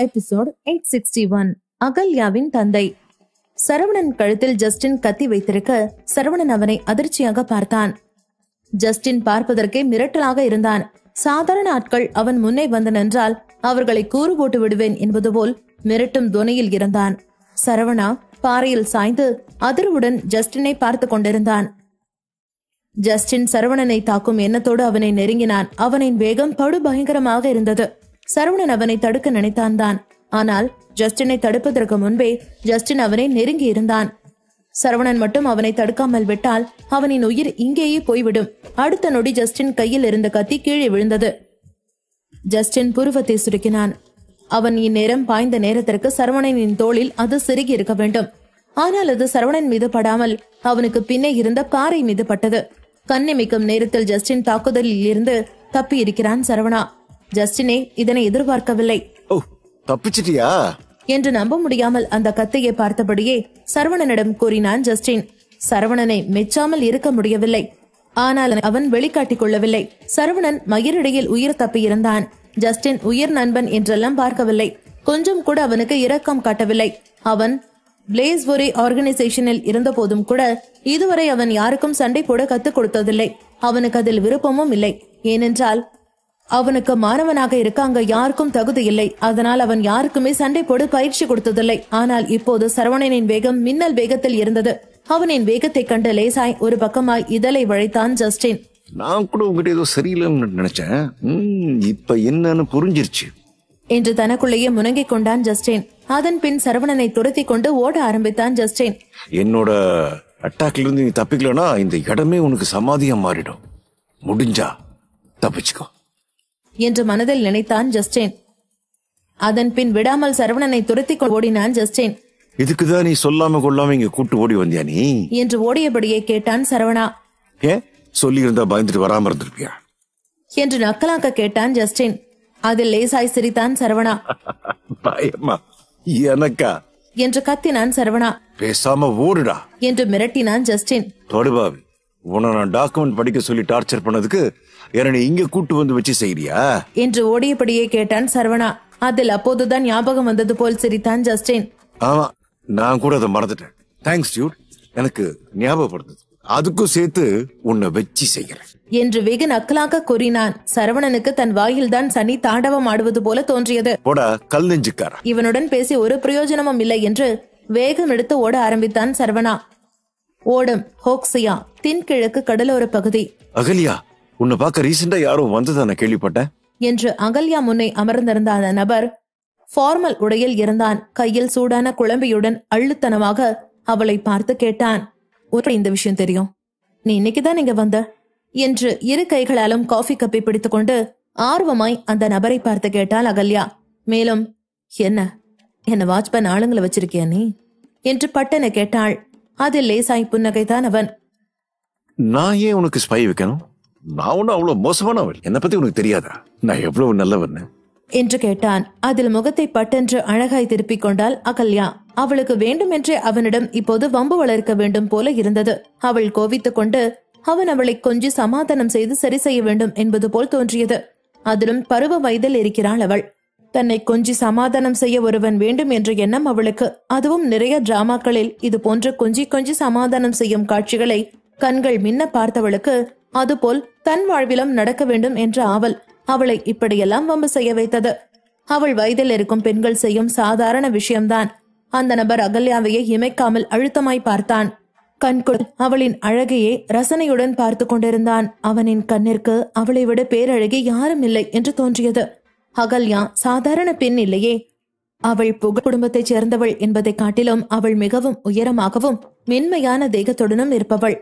Episode 861. அகல்யாவின் தந்தை. சரவணன் கழுத்தில் Justin கத்தி வைத்திருக்க சரவணன் அவனை அதிர்ச்சியாக பார்த்தான். ஜஸ்டின் பார்ப்பதற்கே மிரட்டலாக இருந்தான். சாதாரண ஆட்கள் அவன் முன்னே வந்து நின்றால் அவர்களை கூறு போட்டு விடுவேன் என்பது போல் மிரட்டும் துணியில் இருந்தான். சரவணா பாறையில் சாய்ந்து அதிர்வுடன் ஜஸ்டினை பார்த்து கொண்டிருந்தான். ஜஸ்டின் சரவணனை தாக்கும் எண்ணத்தோடு அவனை நெருங்கினான். அவனின் வேகம் படு பயங்கரமாக இருந்தது. சரவணன் அவனை தடுக்க நினைத்தான் தான். ஆனால் ஜஸ்டினை தடுப்பதற்கு முன்பே ஜஸ்டின் அவனை நெருங்கி இருந்தான். சரவணன் மட்டும் அவனை தடுக்காமல் விட்டால் அவனின் உயிர் இங்கேயே போய்விடும். அடுத்த நொடி ஜஸ்டின் கையில் இருந்த கத்தி கீழே விழுந்தது. ஜஸ்டின் புருவத்தை சுருக்கினான். அவன் இந்நேரம் பாய்ந்த நேரத்திற்கு சரவணனின் தோளில் அது சிறுகி இருக்க வேண்டும். ஆனால் அது சரவணன் மீது படாமல் அவனுக்கு பின்னே இருந்த பாறை மீது பட்டது. கண்ணிமைக்கும் நேரத்தில் ஜஸ்டின் தாக்குதலில் இருந்து தப்பி இருக்கிறான் சரவணா. ஜஸ்டினே இதனை எதிர்பார்க்கவில்லை. தப்பிச்சிட்டியா என்று நம்ப முடியாமல் அந்த கத்தையை பார்த்தபடியே சரவணனிடம் கூறினான் ஜஸ்டின். சரவணனை மெச்சாமல் இருக்க முடியவில்லை. ஆனால் அவன் வெளிக்காட்டிக் கொள்ளவில்லை. சரவணன் மயிரிடையில் உயிர் தப்பி இருந்தான். ஜஸ்டின் உயிர் நண்பன் என்றெல்லாம் பார்க்கவில்லை. கொஞ்சம் கூட அவனுக்கு இரக்கம் காட்டவில்லை. அவன் பிளேஸ் ஒரே ஆர்கனைசேஷனில் இருந்த போதும் கூட இதுவரை அவன் யாருக்கும் சண்டை போட கத்துக் கொடுத்ததில்லை. அவனுக்கு அதில் விருப்பமும் இல்லை. ஏனென்றால் அவனுக்கு மாணவனாக இருக்க அங்க யாருக்கும் தகுதி இல்லை. அதனால் அவன் யாருக்குமே சண்டை போட பயிற்சி கொடுத்ததில்லை. ஆனால் இப்போது சரவணனின் வேகம் மின்னல் வேகத்தில் இருந்தது. அவனின் வேகத்தை கண்டு லேசாய் ஒரு பக்கமாய் இதழை வளைத்தான் ஜஸ்டின். நான் கூட உங்ககிட்ட ஏதோ சரியில்லைன்னு நினைச்சேன். இப்ப என்னன்னு புரிஞ்சிருச்சு என்று தனக்குள்ளேயே முனங்கிக் கொண்டான் ஜஸ்டின். அதன் பின் சரவணனை துரத்தி கொண்டு ஓட ஆரம்பித்தான் ஜஸ்டின். என்னோட அட்டாக்ல இருந்து நீ தப்பிக்கலனா இந்த இடமே உனக்கு சமாதியா மாறிடும். முடிஞ்சா தப்பிச்சுக்கோ என்று மனதில் நினைத்தான் ஜஸ்டின். அதன் பின் விடாமல் சரவணனை துரத்தி ஓடினான் ஜஸ்டின். இதுக்குதான் நீ சொல்லாம கொள்ளாம இங்க கூட்டு ஓடி வந்தியா நீ என்று ஓடியபடியே கேட்டான் சரவணா. ஏன் சொல்லி இருந்தா பயந்துட்டு வராம இருந்திருப்பியா என்று நக்கலாக்க கேட்டான் ஜஸ்டின். அதில் லேசாய் சிரித்தான் சரவணா. பயமா எனக்கா என்று கத்தினான் சரவணா. பேசாம ஓடுடா என்று மிரட்டினான் ஜஸ்டின். தொடுபாவி, உன்னை நான் டாக்குமெண்ட் படிக்க சொல்லி டார்ச்சர் பண்ணதுக்கு என்ன இங்க கூட்டு வந்து வச்சு செய்யறியா என்று ஓடியபடியே கேட்டான் சரவணா. அதில் அப்போதுதான் ஞாபகம் வந்தது போல் சிரித்தான் ஜஸ்டின். ஆமா, நான் கூட அதை மறந்துட்டேன். தேங்க்ஸ் டியூட், எனக்கு ஞாபகப்படுத்தது. அதுக்கும் சேர்த்து உன்னை வச்சு செய்யறேன் என்று வெகு நக்கலாக கூறினான். சரவணனுக்கு தன் வாயில்தான் சனி தாண்டவம் ஆடுவது போல தோன்றியது. போடா கல் நெஞ்சுக்கார, இவனுடன் பேசி ஒரு பிரயோஜனமும் இல்லை என்று வேகம் எடுத்து ஓட ஆரம்பித்தான் சரவணா. ஓடும் ஹோக்ஸியா தென்கிழக்கு கடலோர பகுதி. அகல்யா, உன்னை பார்க்க ரீசெண்டா யாரோ வந்ததா நான் கேள்விப்பட்டேன் என்று அகல்யா முன்னே அமர்ந்திருந்த அந்த நபர் ஃபார்மல் உடையில் இருந்தான். கையில் சூடான குழம்பியுடன் அள்ளுத்தனமாக அவளை பார்த்து கேட்டான். இந்த விஷயம் தெரியும், நீ இன்னைக்குதான் இங்க வந்த என்று இரு கைகளாலும் காஃபி கப்பை பிடித்துக் கொண்டு ஆர்வமாய் அந்த நபரை பார்த்து கேட்டாள் அகல்யா. மேலும், என்ன வாட்ச்மேன் ஆளுங்களை வச்சிருக்கியா நீ என்று பட்டென கேட்டாள். அதில் லேசாய் புன்னகைத்தான் அவன். நான் ஏன் உனக்கு ஸ்பை வைக்கணும்? நான் ஒன்னும் அவ்வளவு மோசமானவள். என்னை பத்தி உனக்கு தெரியாதா நான் எவ்வளவு நல்லவன் என்று கேட்டான். அதில் முகத்தை பட்டென்று அழகாய் திருப்பிக் கொண்டாள் அகல்யா. அவளுக்கு வேண்டுமென்றே அவனிடம் இப்போது வம்பு வளர்க்க வேண்டும் போல இருந்தது. அவள் கோவித்துக் கொண்டு அவன் அவளை கொஞ்சி சமாதானம் செய்து சரி செய்ய வேண்டும் என்பது போல் தோன்றியது. அதிலும் பருவ வயதில் இருக்கிறாள் அவள். தன்னை கொஞ்சி சமாதானம் செய்ய ஒருவன் வேண்டும் என்ற எண்ணம் அவளுக்கு. அதுவும் நிறைய டிராமாக்களில் இது போன்ற கொஞ்சி கொஞ்சி சமாதானம் செய்யும் காட்சிகளை கண்கள் மின்ன பார்த்தவளுக்கு அதுபோல் தன் வாழ்விலும் நடக்க வேண்டும் என்ற ஆவல் அவளை இப்படியெல்லாம் வம்பு செய்ய வைத்தது. அவள் வயதில் இருக்கும் பெண்கள் செய்யும் சாதாரண விஷயம்தான். அந்த நபர் அகல்யாவையே இமைக்காமல் அழுத்தமாய் பார்த்தான். கண்குள் அவளின் அழகையே ரசனையுடன் பார்த்து கொண்டிருந்தான். அவனின் கண்ணிற்கு அவளை விட பேரழகி யாரும் இல்லை என்று தோன்றியது. அகல்யா சாதாரண பெண் இல்லையே. அவள் புகழ் குடும்பத்தைச் சேர்ந்தவள் என்பதை காட்டிலும் அவள் மிகவும் உயரமாகவும் மென்மையான தேகத்துடனும் இருப்பவள்.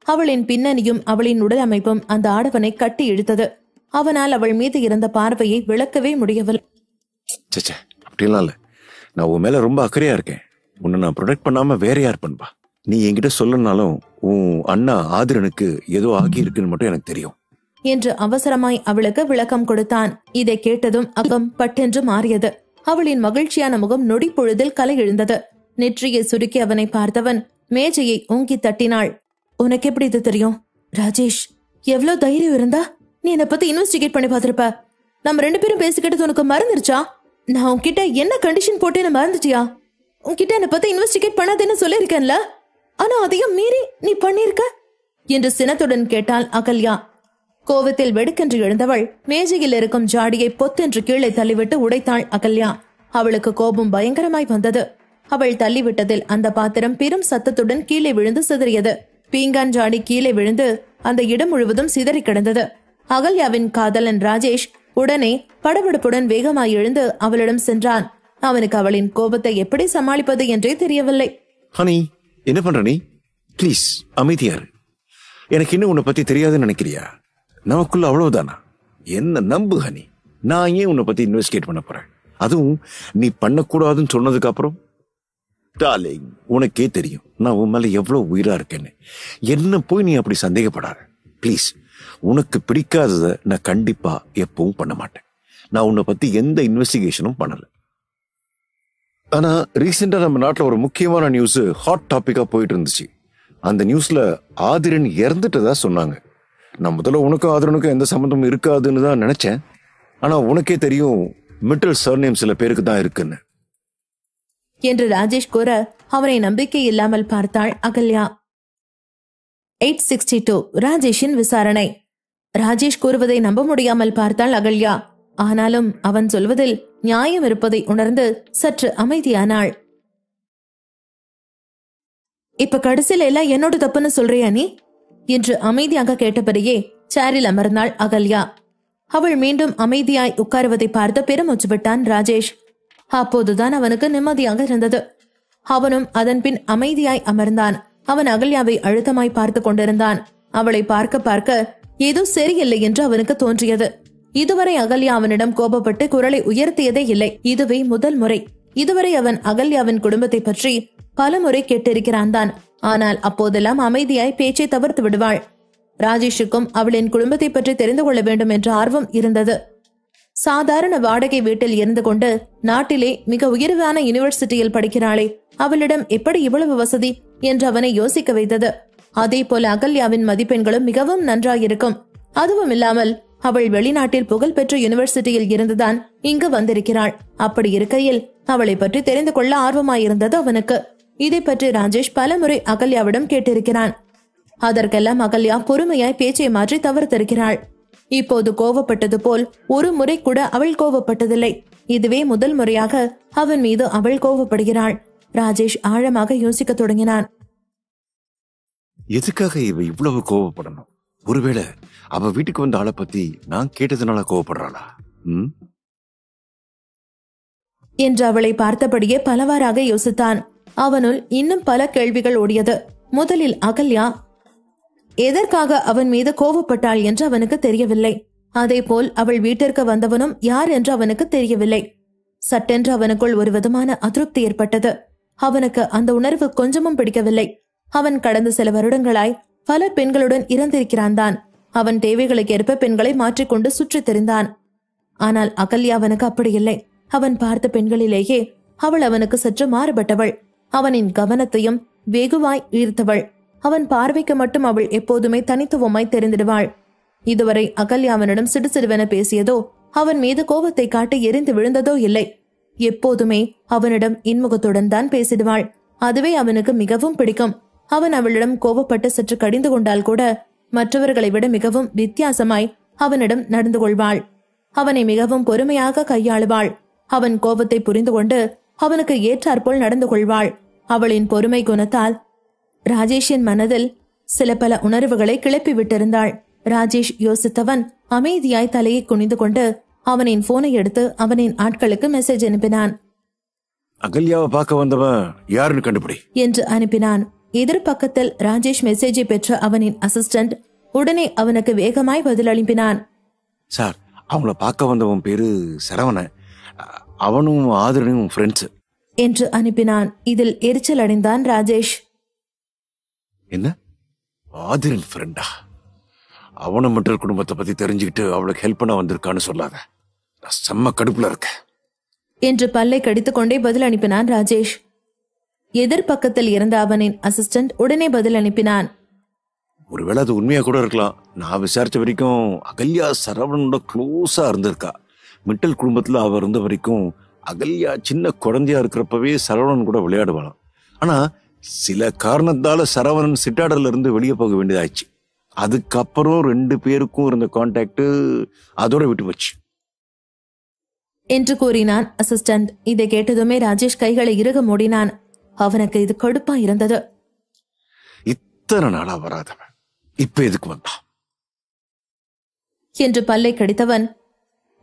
அவளின் பின்னணியும் அவளின் உடல் அமைப்பும் அந்த ஆடவனை கட்டி இழுத்தது. அவனால் அவள் மீது இருந்த பார்வையை விளக்கவே முடியவில்லை. அப்படிலாம் இல்ல, நான் உன் மேல ரொம்ப அக்கறையா இருக்கேன். உன்னை நான் ப்ரொடெக்ட் பண்ணாம வேற யார் பண்ணுவா? நீ என்கிட்ட சொல்லனாலும் உன் அண்ணா ஆதிரனுக்கு ஏதோ ஆகி இருக்குன்னு மட்டும் எனக்கு தெரியும் என்று அவசரமாய் அவளுக்கு விளக்கம் கொடுத்தான். இதை கேட்டதும் அகம் பட்டென்று மாறியது. அவளின் மகிழ்ச்சியான முகம் நொடி பொழுதில் கலை எழுந்தது. நெற்றியை சுருக்கி அவனை பார்த்தவன் மேஜையை ஓங்கி தட்டினாள். உனக்கு எப்படி இது தெரியும்? ராஜேஷ், எவ்வளவு தைரியம் இருந்தா நீ என்னை பத்தி இன்வெஸ்டிகேட் பண்ணி பார்த்திருப்ப. நம்ம 2 பேரும் பேசிக்கிட்டது உனக்கு மறந்துருச்சா நான் உன்கிட்ட என்ன கண்டிஷன் போட்டேன்னு மறந்துட்டியா? உன்கிட்ட என்னை பத்தி இன்வெஸ்டிகேட் பண்ணாதேன்னு சொல்லியிருக்கேன்ல, ஆனா அதையும் மீறி நீ பண்ணிருக்க என்று சினத்துடன் கேட்டாள் அகல்யா. கோவத்தில் வெடுக்கென்று எழுந்தவள் மேஜையில் இருக்கும் ஜாடியை பொத்தென்று கீழே தள்ளிவிட்டு உடைத்தாள் அகல்யா. அவளுக்கு கோபம் பயங்கரமாய் வந்தது. அவள் தள்ளிவிட்டதில் அந்த பாத்திரம் பெரும் சத்தத்துடன் கீழே விழுந்து சிதறியது. பீங்கான் ஜாடி கீழே விழுந்து அந்த இடம் முழுவதும் சிதறி கிடந்தது. அகல்யாவின் காதலன் ராஜேஷ் உடனே படபடப்புடன் வேகமாய் எழுந்து அவளிடம் சென்றான். அவனுக்கு அவளின் கோபத்தை எப்படி சமாளிப்பது என்றே தெரியவில்லை. ஹனி, என்ன பண்ற நீ? ப்ளீஸ் அமைதியாரு. எனக்கு இன்னும் உன்னை பத்தி தெரியாதுன்னு நினைக்கிறியா? நமக்குள்ள அவ்வளவுதானா? என்ன நம்பு ஹனி. நான் ஏன் உன்னை பத்தி இன்வெஸ்டிகேட் பண்ண போறேன்? அதுவும் நீ பண்ணக்கூடாதுன்னு சொன்னதுக்கு அப்புறம்? டார்லிங், உனக்கே தெரியும் நான் உன் மேல எவ்வளவு உயிரா இருக்கேன்னு. என்ன போய் நீ அப்படி சந்தேகப்படாத ப்ளீஸ். உனக்கு பிடிக்காததை நான் கண்டிப்பா எப்பவும் பண்ண மாட்டேன். நான் உன்னை பத்தி எந்த இன்வெஸ்டிகேஷனும் பண்ணல. ஆனா ரீசெண்டா நம்ம நாட்டுல ஒரு முக்கியமான நியூஸ் ஹாட் டாபிக்கா போயிட்டு இருந்துச்சு. அந்த நியூஸ்ல ஆதிரன் இறந்துட்டதா சொன்னாங்க. நான் முதல்ல உனக்கும் ஆதிரனுக்கும் எந்த சம்பந்தமும் இருக்காதுன்னு தான் நினைச்சேன். ஆனா உனக்கே தெரியும் மிட்டல் சர்நேம் சில பேருக்கு தான் இருக்குன்னு என்று ராஜேஷ் கூற அவனை நம்பிக்கை இல்லாமல் பார்த்தாள் அகல்யா. 862 ராஜேஷின் விசாரணை. ராஜேஷ் கூறுவதை நம்ப முடியாமல் பார்த்தாள் அகல்யா. ஆனாலும் அவன் சொல்வதில் நியாயம் இருப்பதை உணர்ந்து சற்று அமைதியானாள். இப்ப கடைசியில எல்லாம் என்னோட தப்புன்னு சொல்றியா நீ என்று அமைதியாக கேட்டபடியே சேரில் அமர்ந்தாள் அகல்யா. அவள் மீண்டும் அமைதியாய் உட்காருவதை பார்த்து பெருமூச்சு விட்டான் ராஜேஷ். அப்போதுதான் அவனுக்கு நிம்மதியாக இருந்தது. அவனும் அதன் பின் அமைதியாய் அமர்ந்தான். அவன் அகல்யாவை அழுத்தமாய் பார்த்து கொண்டிருந்தான். அவளை பார்க்க பார்க்க ஏதோ சரியில்லை என்று அவனுக்கு தோன்றியது. இதுவரை அகல்யா அவனிடம் கோபப்பட்டு குரலை உயர்த்தியதே இல்லை. இதுவே முதல் முறை. இதுவரை அவன் அகல்யாவின் குடும்பத்தை பற்றி பல முறை கேட்டிருக்கிறான் தான். ஆனால் அப்போதெல்லாம் அமைதியாய் பேச்சை தவிர்த்து விடுவாள். ராஜேஷுக்கும் அவளின் குடும்பத்தை பற்றி தெரிந்து கொள்ள வேண்டும் என்ற ஆர்வம் இருந்தது. சாதாரண வாடகை வீட்டில் இருந்து கொண்டு நாட்டிலே மிக உயர்வான யூனிவர்சிட்டியில் படிக்கிறாளே, அவளிடம் எப்படி இவ்வளவு வசதி என்று அவனை யோசிக்க வைத்தது. அதே போல அகல்யாவின் மதிப்பெண்களும் மிகவும் நன்றாயிருக்கும். அதுவும் இல்லாமல் அவள் வெளிநாட்டில் புகழ்பெற்ற யூனிவர்சிட்டியில் இருந்துதான் இங்கு வந்திருக்கிறாள். அப்படி இருக்கையில் அவளை பற்றி தெரிந்து கொள்ள ஆர்வமாயிருந்தது அவனுக்கு. இதை பற்றி ராஜேஷ் பலமுறை அகல்யாவிடம் கேட்டிருக்கிறான். அதற்கெல்லாம் அகல்யா பொறுமையாய் பேச்சை மாற்றி தவிர்த்திருக்கிறாள். இப்போது கோவப்பட்டது போல் ஒரு முறை கூட அவள் கோவப்பட்டதில்லை. இதுவே முதல் முறையாக அவன் மீது அவள் கோவப்படுகிறாள். ராஜேஷ் ஆழமாக யோசிக்க தொடங்கினான். எதுக்காக இவ இவ்வளவு கோவப்படணும்? ஒருவேளை அவ வீட்டுக்கு வந்த ஆளை பத்தி நான் கேட்டதுனால கோவப்படுறாளா என்று அவளை பார்த்தபடியே பலவாறாக யோசித்தான். அவனுள் இன்னும் பல கேள்விகள் ஓடியது. முதலில் அகல்யா எதற்காக அவன் மீது கோவப்பட்டாள் என்று அவனுக்கு தெரியவில்லை. அதேபோல் அவள் வீட்டிற்கு வந்தவனும் யார் என்று அவனுக்கு தெரியவில்லை. சட்டென்று அவனுக்குள் ஒரு விதமான அதிருப்தி ஏற்பட்டது. அவனுக்கு அந்த உணர்வு கொஞ்சமும் பிடிக்கவில்லை. அவன் கடந்த சில வருடங்களாய் பல பெண்களுடன் இறந்திருக்கிறான் தான். அவன் தேவைகளுக்கு ஏற்ப பெண்களை மாற்றிக்கொண்டு சுற்றித் திரிந்தான். ஆனால் அகல்யா அவனுக்கு அப்படி இல்லை. அவன் பார்த்த பெண்களிலேயே அவள் அவனுக்கு சற்று மாறுபட்டவள். அவனின் கவனத்தையும் வெகுவாய் ஈர்த்தவள். அவன் பார்வைக்கு மட்டும் அவள் எப்போதுமே தனித்துவமாய் தெரிந்திடுவாள். இதுவரை அகல்யா அவனிடம் சிடுசிடுவென பேசியதோ, அவன் மீது கோபத்தை காட்டி எரிந்து விழுந்ததோ இல்லை. எப்போதுமே அவனிடம் இன்முகத்துடன் தான் பேசிடுவாள். அதுவே அவனுக்கு மிகவும் பிடிக்கும். அவன் அவளிடம் கோபப்பட்டு சற்று கடிந்து கொண்டால் கூட மற்றவர்களை விட மிகவும் வித்தியாசமாய் அவனிடம் நடந்து கொள்வாள். அவனை மிகவும் பொறுமையாக கையாளுவாள். அவன் கோபத்தை புரிந்து கொண்டு அவனுக்கு ஏற்றாற்போல் நடந்து கொள்வாள். அவளின் பொறுமை குணத்தால் ராஜேஷின் மனதில் சில பல உணர்வுகளை கிளப்பி விட்டிருந்தாள். ராஜேஷ் யோசித்தவன் அமைதியாய் தலையை குனிந்து கொண்டு அவனின் போனை எடுத்து அவனின் ஆட்களுக்கு மெசேஜ் அனுப்பினான். அகல்யாவை பார்க்க வந்தவன் யாருன்னு கண்டுபிடி என்று அனுப்பினான். எதிர்பக்கத்தில் ராஜேஷ் மெசேஜை பெற்ற அவனின் அசிஸ்டன்ட் உடனே அவனுக்கு வேகமாய் பதில் அனுப்பினான். சார், அவங்கள பார்க்க வந்தவன் பேரு சரவணன். அவனும் ஆதரனும் ஃப்ரெண்ட்ஸ் என்று அனுப்பினான். இதில் எரிச்சல் அடைந்தான் ராஜேஷ். என்ன, ஆதிரன் ஃப்ரெண்டா? அவனை மட்டும் குடும்பத்தை பத்தி தெரிஞ்சுக்கிட்டு அவளுக்கு ஹெல்ப் பண்ண வந்திருக்கான்னு சொல்லாத. நான் செம்ம கடுப்புல இருக்க என்று பல்லை கடித்துக் கொண்டே பதில் அனுப்பினான் ராஜேஷ். எதிர்பக்கத்தில் இருந்த அவனின் அசிஸ்டன்ட் உடனே பதில் அனுப்பினான். ஒருவேளை அது உண்மையா கூட இருக்கலாம். நான் விசாரிச்ச வரைக்கும் அகல்யா சரவணனோட க்ளோஸா இருந்திருக்கா. மிட்டல் குடும்பத்துல அவ இருந்த வரைக்கும் அகல்யா சின்ன குழந்தையா இருக்கிறப்பவே சரவணன் கூட விளையாடுவாளாம். ஆனா சில காரணத்தால சரவணன் சிட்டாடல்ல இருந்து வெளியே போக வேண்டியதாச்சு. அதுக்கப்புறம் 2 பேருக்கும் இருந்த கான்டாக்ட் அதோட விட்டு போச்சு என்று கூறினான் அசிஸ்டன்ட். இதை கேட்டதுமே ராஜேஷ் கைகளை இறுக மூடினான். அவனுக்கு இது கடுப்பா இருந்தது. இத்தனை நாளா வராதவன் இப்ப எதுக்கு வந்தான் என்று பல்லை கடித்தவன்,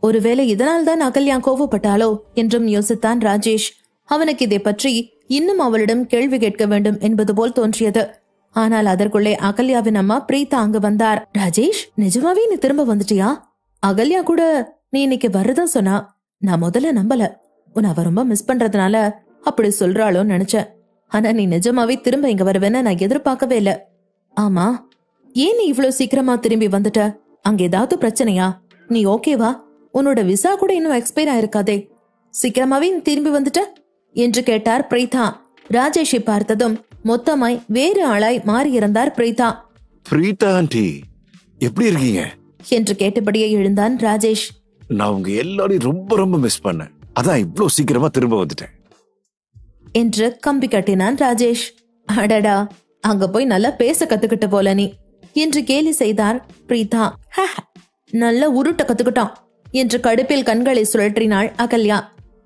ஒருவேளை இதனால்தான் அகல்யா கோவப்பட்டாளோ என்றும் யோசித்தான் ராஜேஷ். அவனுக்கு இதை பற்றி இன்னும் அவளிடம் கேள்வி கேட்க வேண்டும் என்பது போல் தோன்றியது. ஆனால் அதற்குள்ளே அகல்யாவின் அம்மா பிரீதா அங்கு வந்தார். ராஜேஷ், நிஜமாவே நீ திரும்ப வந்துட்டியா? அகல்யா கூட நீ இன்னைக்கு வர்றதா சொன்னா. நான் முதல்ல நம்பல. உன்னை அவ ரொம்ப மிஸ் பண்றதுனால அப்படி சொல்றாளோன்னு நினைச்சேன். ஆனா நீ நிஜமாவே திரும்ப இங்க வருவேன்னு நான் எதிர்பார்க்கவே இல்ல. ஆமா, ஏன் நீ இவ்வளவு சீக்கிரமா திரும்பி வந்துட்ட? அங்க ஏதாவது பிரச்சனையா? நீ ஓகேவா? உன்னோட விசா கூட இன்னும் எக்ஸ்பயர் ஆயிருக்காதே. சீக்கிரமாவே நீ திரும்பி வந்துட்ட என்று கேட்டார் பிரீதா. ராஜேஷை பார்த்ததும் மொத்தமாய் வேறு ஆளாய் மாறியிருந்தார் பிரீதா. பிரீதா ஆண்டி, எப்படி இருக்கீங்க என்று கேட்டபடியே எழுந்தான் ராஜேஷ். நான் உங்க எல்லாரையும் ரொம்ப ரொம்ப மிஸ் பண்ணேன். அதான் இவ்வளவு சீக்கிரமா திரும்ப வந்துட்டேன் என்று கம்பி கட்டினான் ராஜேஷ். அடடா, அங்க போய் நல்லா பேச கத்துக்கிட்ட போல நீ என்று கேலி செய்தார் பிரீதா. நல்ல உருட்ட கத்துக்கிட்டான் என்று கடுப்பில் கண்களை சுழற்றினாள் அகல்யா.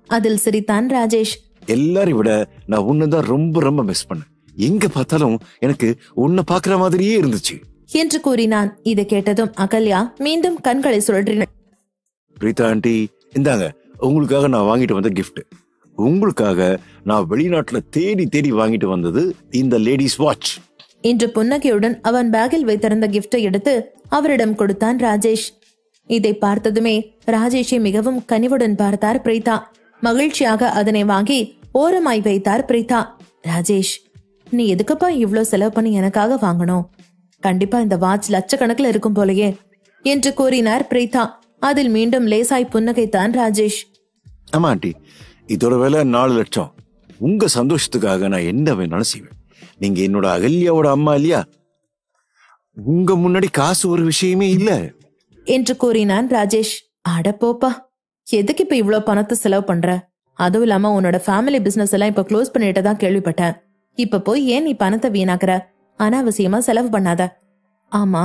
அதில் சிரித்தான் ராஜேஷ். எல்லாரையும் விட நான் உன்னதான் ரொம்ப ரொம்ப மிஸ் பண்ணேன். எங்க பார்த்தாலும் எனக்கு உன்னை பாக்குற மாதிரியே இருந்துச்சு என்று கூறினான். இதை கேட்டதும் அகல்யா மீண்டும் கண்களை சுழற்றினாள். பிரீதா ஆண்டி, இந்தாங்க உங்களுக்காக நான் வாங்கிட்டு வந்த கிஃப்ட். உங்களுக்காக நான் வெளிநாட்டுல தேடி தேடி வாங்கிட்டு வந்தது இந்த லேடிஸ் வாட்ச் என்று புன்னகையுடன் அவன் பேக்கில் வைத்திருந்த கிஃப்டை எடுத்து அவரிடம் கொடுத்தான் ராஜேஷ். இதை பார்த்ததுமே ராஜேஷை மிகவும் கனிவுடன் பார்த்தார் பிரீதா. மகிழ்ச்சியாக அதனை வாங்கி ஓரமாய் வைத்தார் பிரீதா. ராஜேஷ், நீ எதுக்குப்பா இவ்ளோ செலவு பண்ணி எனக்காக வாங்கணும்? கண்டிப்பா இந்த வாட்ச் லட்சக்கணக்கில் இருக்கும் போலயே என்று கூறினார் பிரீதா. அதில் மீண்டும் லேசாய் புன்னகைத்தான் ராஜேஷ். ஆமா ஆண்டி, இதோட விலை 4 லட்சம். உங்க சந்தோஷத்துக்காக நான் என்ன வேணாலும் செய்வேன். நீங்க என்னோட அகல்யாவோட அம்மா இல்லையா? உங்க முன்னாடி காசு ஒரு விஷயமே இல்ல என்று கூறினான் ராஜேஷ். அட போப்பா, எதுக்கு இப்ப இவ்ளோ பணத்தை செலவு பண்ற? அதுவும் இல்லாம உன்னோட ஃபேமிலி பிசினஸ் எல்லாம் இப்ப க்ளோஸ் பண்ணிட்டதா கேள்விப்பட்டேன். இப்ப போய் ஏன் நீ பணத்தை வீணாக்குற? அனாவசியமா செலவு பண்ணாத. ஆமா,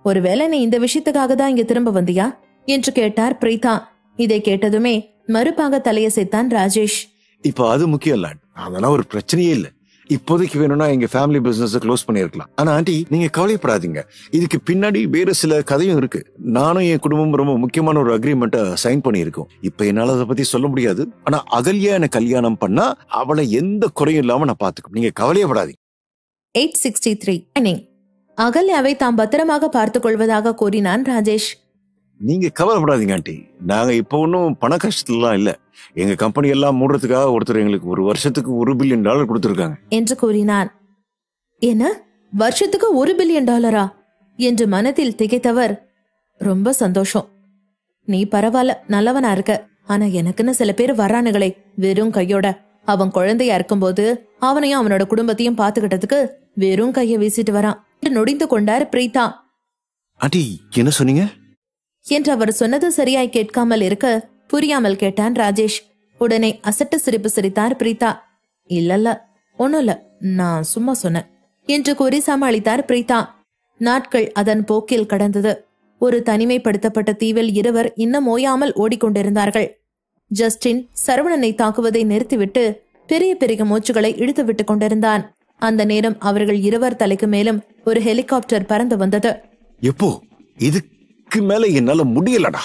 ஒருவேளை நீ இந்த விஷயத்துக்காக தான் இங்க திரும்ப வந்தியா என்று கேட்டார் பிரீதா. இதை கேட்டதுமே மறுப்பாக தலையசைத்தான் ராஜேஷ். இப்ப அது முக்கியம் இல்ல, அதெல்லாம் ஒரு பிரச்சனையே இல்ல. இப்போதைக்கு வேணும்னா எங்க ஃபேமிலி பிசினஸ் க்ளோஸ் பண்ணிருக்கலாம். ஆனா ஆண்டி, நீங்க கவலைப்படாதீங்க. இதுக்கு பின்னாடி வேற சில கதையும் இருக்கு. நானும் என் குடும்பம் ரொம்ப முக்கியமான ஒரு அக்ரிமெண்ட்டை சைன் பண்ணியிருக்கோம். இப்ப என்னால அதை பத்தி சொல்ல முடியாது. ஆனா அகல்யா என்ன கல்யாணம் பண்ணா அவளை எந்த குறையும் இல்லாம நான் பாத்துக்கணும். நீங்க கவலையப்படாதீங்க. 863 அகல்யாவை தாம் பத்திரமாக பார்த்துக் கொள்வதாக கூறினான் ராஜேஷ். நீங்க கவலைப்படாதீங்க ஆண்டி. நாங்க இப்ப ஒன்னும் பண கஷ்டத்துலாம் இல்ல. எங்க கம்பெனி எல்லாம் மூடுறதுக்காக ஒருத்தர் எங்களுக்கு ஒரு வருஷத்துக்கு $1 பில்லியன் கொடுத்திருக்காங்க என்று கூறினான். என்ன, வருஷத்துக்கு $1 பில்லியன் என்று மனதில் திகைத்தவர், ரொம்ப சந்தோஷம். நீ பரவாயில்ல, நல்லவனா இருக்க. ஆனா எனக்குன்னு சில பேர் வர்றானுங்களே வெறும் கையோட. அவன் குழந்தையா இருக்கும்போது அவனையும் அவனோட குடும்பத்தையும் பாத்துக்கிட்டதுக்கு வெறும் கைய வீசிட்டு வரான் என்று நொடிந்து கொண்டார் பிரீதா. ஆண்டி, என்ன சொன்னீங்க என்று அவர் சொன்னது சரியாய் கேட்காமல் இருக்க புரியாமல் கேட்டான் ராஜேஷ். உடனே அசட்டு சிரிப்பு சிரித்தார் பிரீதா. இல்லல்ல, ஒண்ணும் இல்ல, நான் சும்மா சொன்னேன் என்று கூறி சமாளித்தார் பிரீதா. நாட்கள் அதன் போக்கில் கடந்தது. ஒரு தனிமைப்படுத்தப்பட்ட தீவில் இருவர் இன்னும் ஓயாமல் ஓடிக்கொண்டிருந்தார்கள். ஜஸ்டின் சரவணனை தாக்குவதை நிறுத்திவிட்டு பெரிய பெரிய மூச்சுகளை இழுத்து விட்டுக் கொண்டிருந்தான். அந்த நேரம் அவர்கள் இருவர் தலைக்கு மேலும் ஒரு ஹெலிகாப்டர் பறந்து வந்தது. எப்போ? இதுக்கு மேல என்னால முடியலடா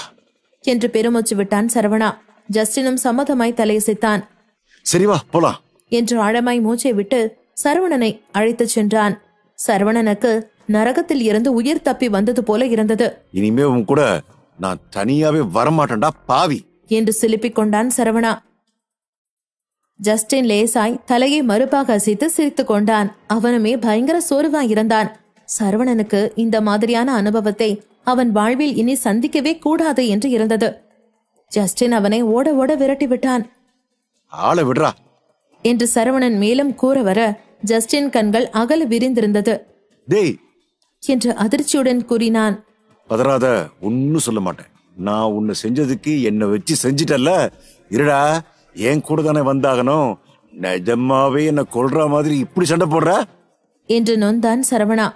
என்று பெருமூச்சு விட்டான் சரவணா. ஜஸ்டினும் சம்மதமாய் தலையசைத்தான். சரி வா போலாம் என்று ஆழமாய் மூச்சை விட்டு சரவணனை அழைத்துச் சென்றான். சரவணனுக்கு நரகத்தில் இருந்து உயிர் தப்பி வந்தது போல இருந்தது. இனிமே உன் கூட நான் தனியாவே வரமாட்டேன்டா பாவி என்று சிலிப்பிக் கொண்டான் சரவணா. ஜஸ்டின் லேசாய் தலையை மறுப்பாக அசைத்து சிரித்துக் கொண்டான். அவனுமே பயங்கர சோர்வாய் இருந்தான். சரவணனுக்கு இந்த மாதிரியான அனுபவத்தை அவன் வாழ்வில் இனி சந்திக்கவே கூடாது என்று இருந்தது. ஜஸ்டின் அவனை ஓட ஓட விரட்டி விட்டான். ஆள விடுறா என்று சரவணன் மேலும் கூற வர ஜஸ்டின் கண்கள் அகல விரிந்திருந்தது. டேய் என்று அதிர்ச்சியுடன் கூறினான். பதறாத, ஒன்னும் சொல்ல மாட்டேன். நான் உன்னை செஞ்சதுக்கு என்ன வச்சு செஞ்சிட்டல்ல, இருடா என் கூட தானே வந்தாகணும். நிஜமாவே என்ன கொல்ற மாதிரி இப்படி சண்டை போடுற என்று நொந்தான் சரவணா.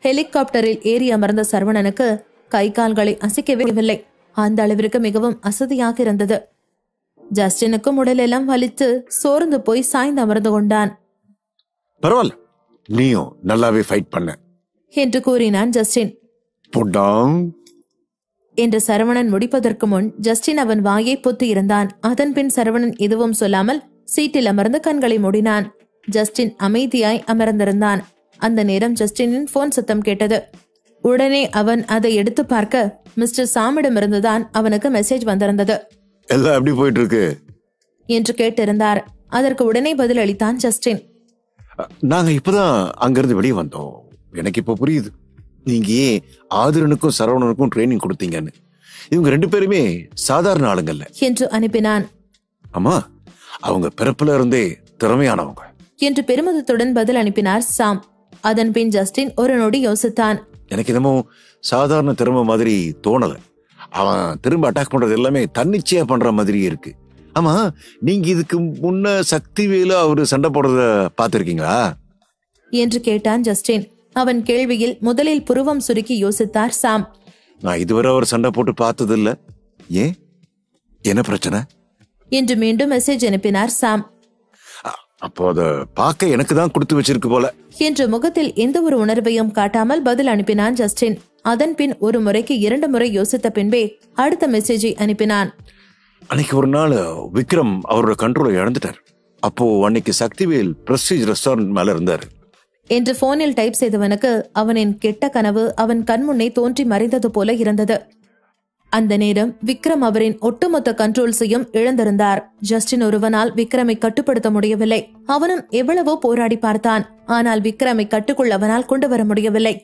ஹெலிகாப்டரில் ஏறி அமர்ந்த சரவணனுக்கு கை கால்களை அசைக்கவே இல்லை. அந்த அளவிற்கு மிகவும் அசதியாக இருந்தது. ஜஸ்டினுக்கும் உடலெல்லாம் வலித்து சோர்ந்து போய் சாய்ந்து அமர்ந்து கொண்டான். பரவாயில்ல, நீயும் நல்லாவே ஃபைட் பண்ண என்று கூறினான் ஜஸ்டின். புட்டாங் என்று சரவணன் முடிப்பதற்கு முன் ஜஸ்டின் அவன் வாயை பொத்து இருந்தான். அதன் பின் சரவணன் எதுவும் சொல்லாமல் சீட்டில் அமர்ந்து கண்களை மூடினான். ஜஸ்டின் அமைதியாய் அமர்ந்திருந்தான். அந்த நேரம் ஜஸ்டினின் போன் சத்தம் கேட்டது. உடனே அவன் அதை எடுத்து பார்க்க மிஸ்டர் சாமிடமிருந்துதான் அவனுக்கு மெசேஜ் வந்திருந்தது. எல்லாம் எப்படி போயிட்டு இருக்கு என்று கேட்டிருந்தார். அதற்கு உடனே பதில் அளித்தான் ஜஸ்டின். நாங்க இப்பதான் அங்கிருந்து வெளியே வந்தோம். எனக்கு இப்ப புரியுது நீங்க ஏன் ஆதிரனுக்கும் சரவணனுக்கும் ட்ரைனிங் கொடுத்தீங்கன்னு. இவங்க 2 பேருமே சாதாரண ஆளுங்கல்ல என்று அனுப்பினான். ஆமா, அவங்க பிறப்புல இருந்தே திறமையானவங்க என்று பெருமிதத்துடன் பதில் அனுப்பினார் சாம். அதன் பின் ஜஸ்டின் ஒரு நொடி யோசித்தான். எனக்கு என்னமோ சாதாரண திறமை மாதிரி தோணல. அவன் திரும்ப அட்டாக் பண்றது எல்லாமே தன்னிச்சையா பண்ற மாதிரி இருக்கு. ஆமா, நீங்க இதுக்கு முன்ன சக்திவேலு அவரு சண்டை போடுறத பாத்திருக்கீங்களா என்று கேட்டான் ஜஸ்டின். அவன் கேள்வியில் முதலில் புருவம் சுருக்கி யோசித்தார் சாம். நான் இதுவரை அவர் சண்டை போட்டு பார்த்தது இல்ல. ஏன், என்ன பிரச்சனை என்று மீண்டும் மெசேஜ் அனுப்பினார் சாம். அப்போ அத பார்க்க எனக்கு தான் கொடுத்து வச்சிருக்கு போல என்று முகத்தில் எந்த ஒரு உணர்வையும் காட்டாமல் பதில் அனுப்பினான் ஜஸ்டின். அதன் பின் ஒரு முறைக்கு 2 முறை யோசித்த பின்பே அடுத்த மெசேஜை அனுப்பினான். அன்னைக்கு ஒரு நாள் விக்ரம் அவரோட கண்ட்ரோலை இழந்துட்டார். அப்போ அன்னைக்கு சக்திவேல் பிரஸ்டீஜ் ரெஸ்டாரண்ட் மேல இருந்தாரு என்று போனில் டைப் செய்தவனுக்கு அவனின் கெட்ட கனவு அவன் கண்முன்னே தோன்றி மறைந்தது போல இருந்தது. அந்த நேரம் விக்ரம் அவரின் ஒட்டுமொத்த கண்ட்ரோல்ஸையும் இழந்திருந்தார். ஜஸ்டின் ஒருவனால் விக்ரமை கட்டுப்படுத்த முடியவில்லை. அவனும் எவ்வளவோ போராடி பார்த்தான். ஆனால் விக்ரமை கட்டுக்குள் அவனால் கொண்டு வர முடியவில்லை.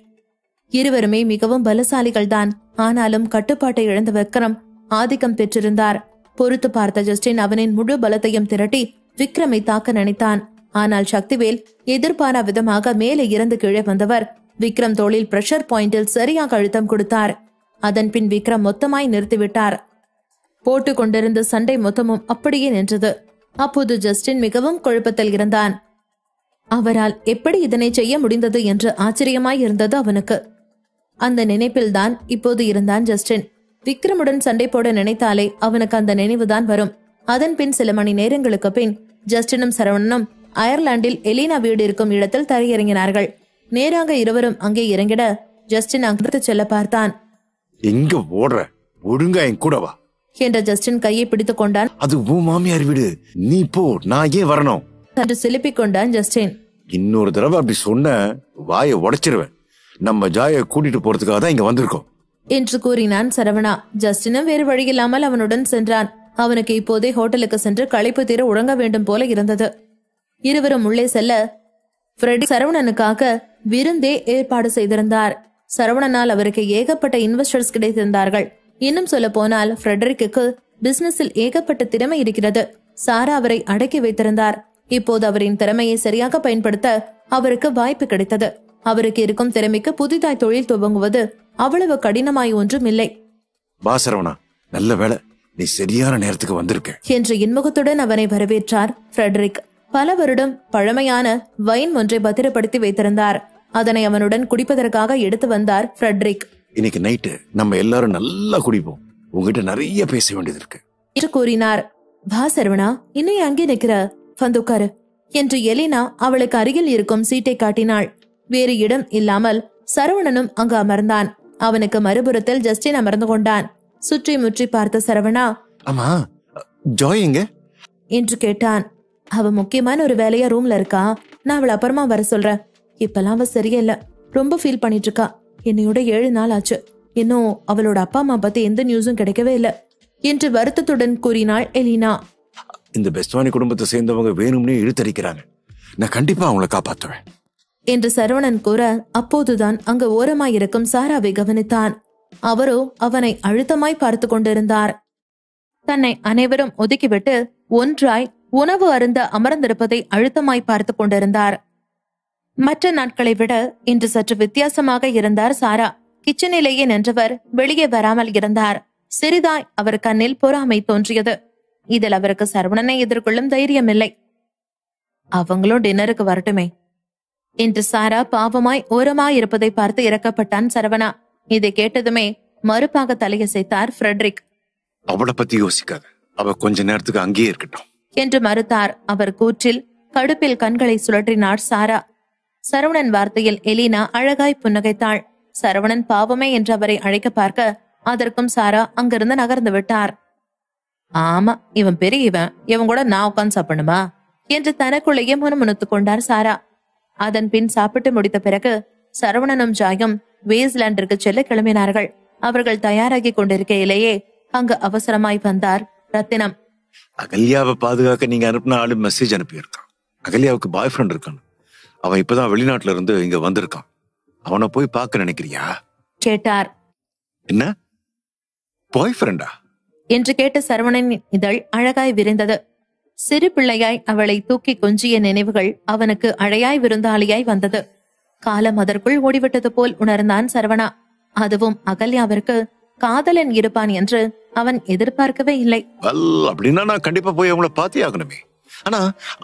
இருவருமே மிகவும் பலசாலிகள் தான். ஆனாலும் கட்டுப்பாட்டை இழந்த விக்ரம் ஆதிக்கம் பெற்றிருந்தார். பொறுத்து பார்த்த ஜஸ்டின் அவனின் முழு பலத்தையும் திரட்டி விக்ரமை தாக்க நினைத்தான். ஆனால் சக்திவேல் எதிர்பாரா விதமாக மேலே இறந்து கீழே வந்தவர் விக்ரம் தோளில் பிரஷர் பாயிண்டில் சரியாக அழுத்தம் கொடுத்தார். அதன் பின் விக்ரம் மொத்தமாய் நிறுத்திவிட்டார். போட்டு கொண்டிருந்த சண்டை மொத்தமும் அப்படியே நின்றது. அப்போது ஜஸ்டின் மிகவும் குழப்பத்தில் இருந்தான். அவரால் எப்படி இதனை செய்ய முடிந்தது என்று ஆச்சரியமாய் இருந்தது அவனுக்கு. அந்த நினைப்பில்தான் இப்போது இருந்தான் ஜஸ்டின். விக்ரமுடன் சண்டை போட நினைத்தாலே அவனுக்கு அந்த நினைவுதான் வரும். அதன் பின் சில மணி நேரங்களுக்கு பின் ஜஸ்டினும் சரவணனும் அயர்லாந்தில் எலினா வீடு இருக்கும் இடத்தில் தரையிறங்கினார்கள். நேராக இருவரும் அங்கே இறங்கிட ஜஸ்டின் அங்கிருந்து செல்ல பார்த்தான். எங்க ஓடுற, ஒழுங்கா என் கூட வா என்ற ஜஸ்டின் கையை பிடித்துக் கொண்டான். அது உன் மாமியார் வீடு, நீ போ, நான் ஏன் வரணும் என்று சிலுப்பிக் கொண்டான் ஜஸ்டின். இன்னொரு தடவை அப்படி சொன்ன வாயை உடைச்சிருவேன். நம்ம ஜாய கூட்டிட்டு போறதுக்காக தான் இங்க வந்திருக்கோம் என்று கூறினான் சரவணா. ஜஸ்டினும் வேறு வழியில்லாமல் அவனுடன் சென்றான். அவனுக்கு இப்போதே ஹோட்டலுக்கு சென்று களைப்பு தீர உறங்க வேண்டும் போல இருந்தது. இருவரும் உள்ளே செல்ல ஃப்ரெடி சரவணனுக்காக விருந்தே ஏற்பாடு செய்திருந்தார். சரவணனால் அவருக்கு ஏகப்பட்ட இன்வெஸ்டர்ஸ் கிடைத்திருந்தார்கள். இன்னும் சொல்ல போனால் ஃப்ரெடரிக்கு பிசினஸில் ஏகப்பட்ட திறமை இருக்கிறது. சாரா அவரை அடக்கி வைத்திருந்தார். இப்போது அவரின் திறமையை சரியாக பயன்படுத்த அவருக்கு வாய்ப்பு கிடைத்தது. அவருக்கு இருக்கும் திறமைக்கு புதிதாய் தொழில் துவங்குவது அவ்வளவு கடினமாய் ஒன்றும் இல்லை. வா சரவணா, நல்ல வேளை நீ சரியான நேரத்துக்கு வந்திருக்க என்று இன்முகத்துடன் அவனை வரவேற்றார் ஃப்ரெடரிக். பல வருடம் பழமையான வைன் ஒன்றை பத்திரப்படுத்தி வைத்திருந்தார். அதனை அவனுடன் குடிப்பதற்காக எடுத்து வந்தார் ஃப்ரெடரிக். இன்னைக்கு நைட்டு நம்ம எல்லாரும் நல்லா குடிப்போம், உங்ககிட்ட நிறைய பேச வேண்டியது இருக்கு என்று கூறினார். வா சரவணா, இன்னும் அங்கே நிக்கிற, வந்து உட்காரு என்று எலினா அவளுக்கு அருகில் இருக்கும் சீட்டை காட்டினாள். வேறு இடம் இல்லாமல் சரவணனும் அங்கு அமர்ந்தான். அவனுக்கு மறுபுறத்தில் ஜஸ்டின் அமர்ந்து கொண்டான். சுற்றி முற்றி பார்த்த சரவணா, ஆமா ஜாய் எங்க என்று கேட்டான். அவ முக்கியமான ஒரு வேலையா ரூம்ல இருக்கா, நான் அவளை அப்புறமா வர சொல்றேன். இப்பெல்லாம் அவ சரியில்லை, ரொம்ப ஃபீல் பண்ணிட்டு இருக்கா. என்னையோட 7 நாள் ஆச்சு, இன்னும் அவளோட அப்பா அம்மா பத்தி எந்த நியூஸும் கிடைக்கவே இல்லை என்று வருத்தத்துடன் கூறினாள் எலினா. இந்த பெஸ்ட்வானி குடும்பத்தை சேர்ந்தவங்க வேணும்னே இழுத்தடிக்கிறாங்க, நான் கண்டிப்பா அவங்களை காப்பாத்துவேன் என்று சரவணன் கூற, அப்போதுதான் அங்கு ஓரமாயிருக்கும் சாராவை கவனித்தான். அவரோ அவனை அழுத்தமாய் பார்த்து கொண்டிருந்தார். தன்னை அனைவரும் ஒதுக்கிவிட்டு ஒன்றாய் உணவு அருந்த அமர்ந்திருப்பதை அழுத்தமாய் பார்த்து கொண்டிருந்தார். மற்ற நாட்களை விட இன்று சற்று வித்தியாசமாக இருந்தார் சாரா. கிச்சனிலேயே நின்றவர் வெளியே வராமல் இருந்தார். சிறிதாய் அவர் கண்ணில் பொறாமை தோன்றியது. இதில் அவருக்கு சரவணனை எதிர்கொள்ளும் தைரியம் இல்லை. அவங்களும் டின்னருக்கு வரட்டுமே என்று சாரா பாவமாய் ஓரமாய் இருப்பதை பார்த்து இறக்கப்பட்டான் சரவணா. இதை கேட்டதுமே மறுப்பாக தலையசைத்தார் ஃப்ரெட்ரிக். அவளை பத்தி யோசிக்காத, அவ கொஞ்ச நேரத்துக்கு அங்கேயே இருக்கட்டும் என்று மறுத்தார். அவர் கூற்றில் கடுப்பில் கண்களை சுழற்றினார் சாரா. சரவணன் வார்த்தையில் எலினா அழகாய் புன்னகைத்தாள். சரவணன் பாவமே என்று அவரை அழைக்க பார்க்க அதற்கும் சாரா அங்கிருந்து நகர்ந்து விட்டார். ஆமா, இவன் பெரியவன், இவன் கூட நான் உட்காந்து சாப்பிடணுமா என்று தனக்குள்ளேயே முணுமுணுத்துக் கொண்டார் சாரா. அதன் பின் சாப்பிட்டு முடித்த பிறகு சரவணனும் ஜாயும் வேஸ்லாண்டிற்கு செல்ல கிளம்பினார்கள். அவர்கள் தயாராகி கொண்டிருக்கையிலேயே அங்கு அவசரமாய் வந்தார் ரத்தினம். அகல்யாவை பாதுகாக்க நீங்க அனுப்பின ஆளு மெசேஜ் அனுப்பியிருக்கான். அகல்யாவுக்கு பாய் ஃப்ரெண்ட் இருக்கான். அவன் இப்பதான் வெளிநாட்டுல இருந்து இங்க வந்திருக்கான். அவனை போய் பார்க்க நினைக்கிறியா கேட்டார். என்ன, பாய் ஃப்ரெண்டா என்று கேட்ட சரவணனின் இதழ் அழகாய் விரிந்தது. சிறு பிள்ளையாய் அவளை தூக்கி கொஞ்சிய நினைவுகள் அவனுக்கு அழையாய் விருந்தாளியாய் வந்தது. காலம் அதற்குள் ஓடிவிட்டது போல் உணர்ந்தான் சரவணா. அதுவும் அகல்யாவிற்கு காதலன் இருப்பான் என்று அவன் எதிர்பார்க்கவே இல்லை. அப்படின்னா நான் கண்டிப்பா போய் அவங்கள பார்த்தே ஆகணுமே. ஆனா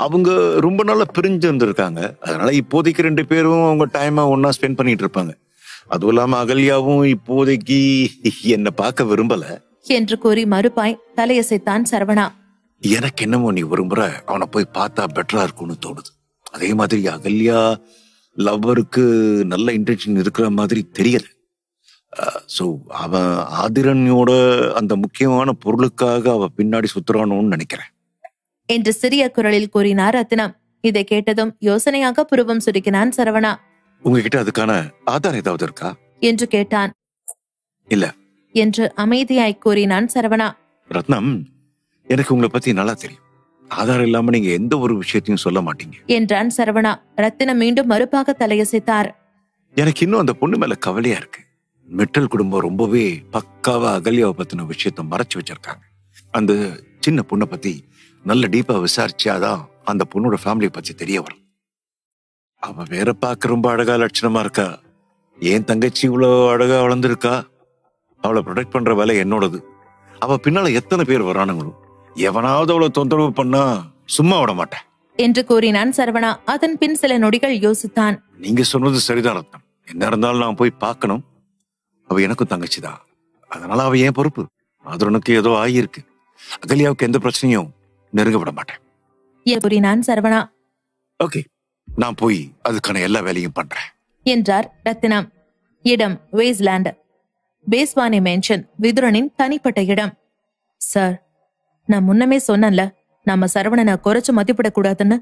அவங்க ரொம்ப நாளா பிரிஞ்சு இருந்திருக்காங்க. அதனால இப்போதைக்கு 2 பேரும் அவங்க டைமா ஒன்னா ஸ்பெண்ட் பண்ணிட்டு இருப்பாங்க. அதுவும் இல்லாம அகல்யாவும் இப்போதைக்கு என்ன பார்க்க விரும்பல என்று கூறி மறுப்பாய் தலையசைத்தான் சரவணா. எனக்கு என்னமோ நீ ஒரு முறை அவனை போய் பார்த்தா பெட்டரா இருக்கும்னு தோணுது. அதே மாதிரி அகல்யா லவ்வருக்கு நல்ல இன்டென்ஷன் இருக்கிற மாதிரி தெரியல. சோ அவன் ஆதிரனோட அந்த முக்கியமான பொருளுக்காக அவ பின்னாடி சுத்துறானோன்னு நினைக்கிறேன் என்று சிறிய குரலில் கூறினார் ரத்தினம். இதை கேட்டதும் யோசனையாக புருவம் சுருக்கினான் சரவணா. உங்ககிட்ட அதுக்கான ஆதாரம் ஏதாவது இருக்கா என்று கேட்டான். இல்ல என்று அமைதியாய் கூறினான் சரவணா. ரத்னம், எனக்கு உங்களை பத்தி நல்லா தெரியும். ஆதாரம் இல்லாம நீங்க எந்த ஒரு விஷயத்தையும் சொல்ல மாட்டீங்க என்றான் சரவணா. ரத்தினம் மீண்டும் மறுப்பாக தலையசைத்தார். எனக்கு இன்னும் அந்த பொண்ணு மேல கவலையா இருக்கு. மிட்டல் குடும்பம் ரொம்பவே பக்காவா அகல்யாவை பத்தின விஷயத்த மறைச்சு வச்சிருக்காங்க. அந்த சின்ன பொண்ணை பத்தி நல்ல டீப்பா விசாரிச்சாதான் அந்த பொண்ணோட ஃபேமிலியை பத்தி தெரிய வரும். அவ வேற பார்க்க ரொம்ப அழகா லட்சணமா இருக்கா. என் தங்கச்சி இவ்வளவு அழகா வளர்ந்துருக்கா. அவளை ப்ரொடெக்ட் பண்ற வேலை என்னோடது. அவ பின்னால எத்தனை பேர் வரானுங்களோ, எவனாவது அவளை தொந்தரவு பண்ணா சும்மா விட மாட்டேன் என்று கூறினான் சரவணா. அதன் பின் சில நொடிகள் யோசித்தான். நீங்க சொன்னது சரிதான் ரத்னம். என்ன இருந்தாலும் நான் போய் பார்க்கணும். அவ எனக்கும் தங்கச்சிதான். அதனால அவ ஏன் பொறுப்பு. அதுனுக்கு ஏதோ ஆகியிருக்கு. அகல்யாவுக்கு எந்த பிரச்சனையும் நெருங்க விட மாட்டேன் கூறினான் சரவணா. ஓகே, நான் போய் அதுக்கான எல்லா வேலையும் பண்றேன் என்றார் ரத்தினம். இடம் வேஸ்லாண்ட். பேஸ்வானி மென்ஷன் விதுரனின் தனிப்பட்ட இடம். சார், நான் முன்னமே சொன்னேன்ல, நம்ம சரவணனை குறைச்சு மதிப்பிடக்கூடாதுன்னு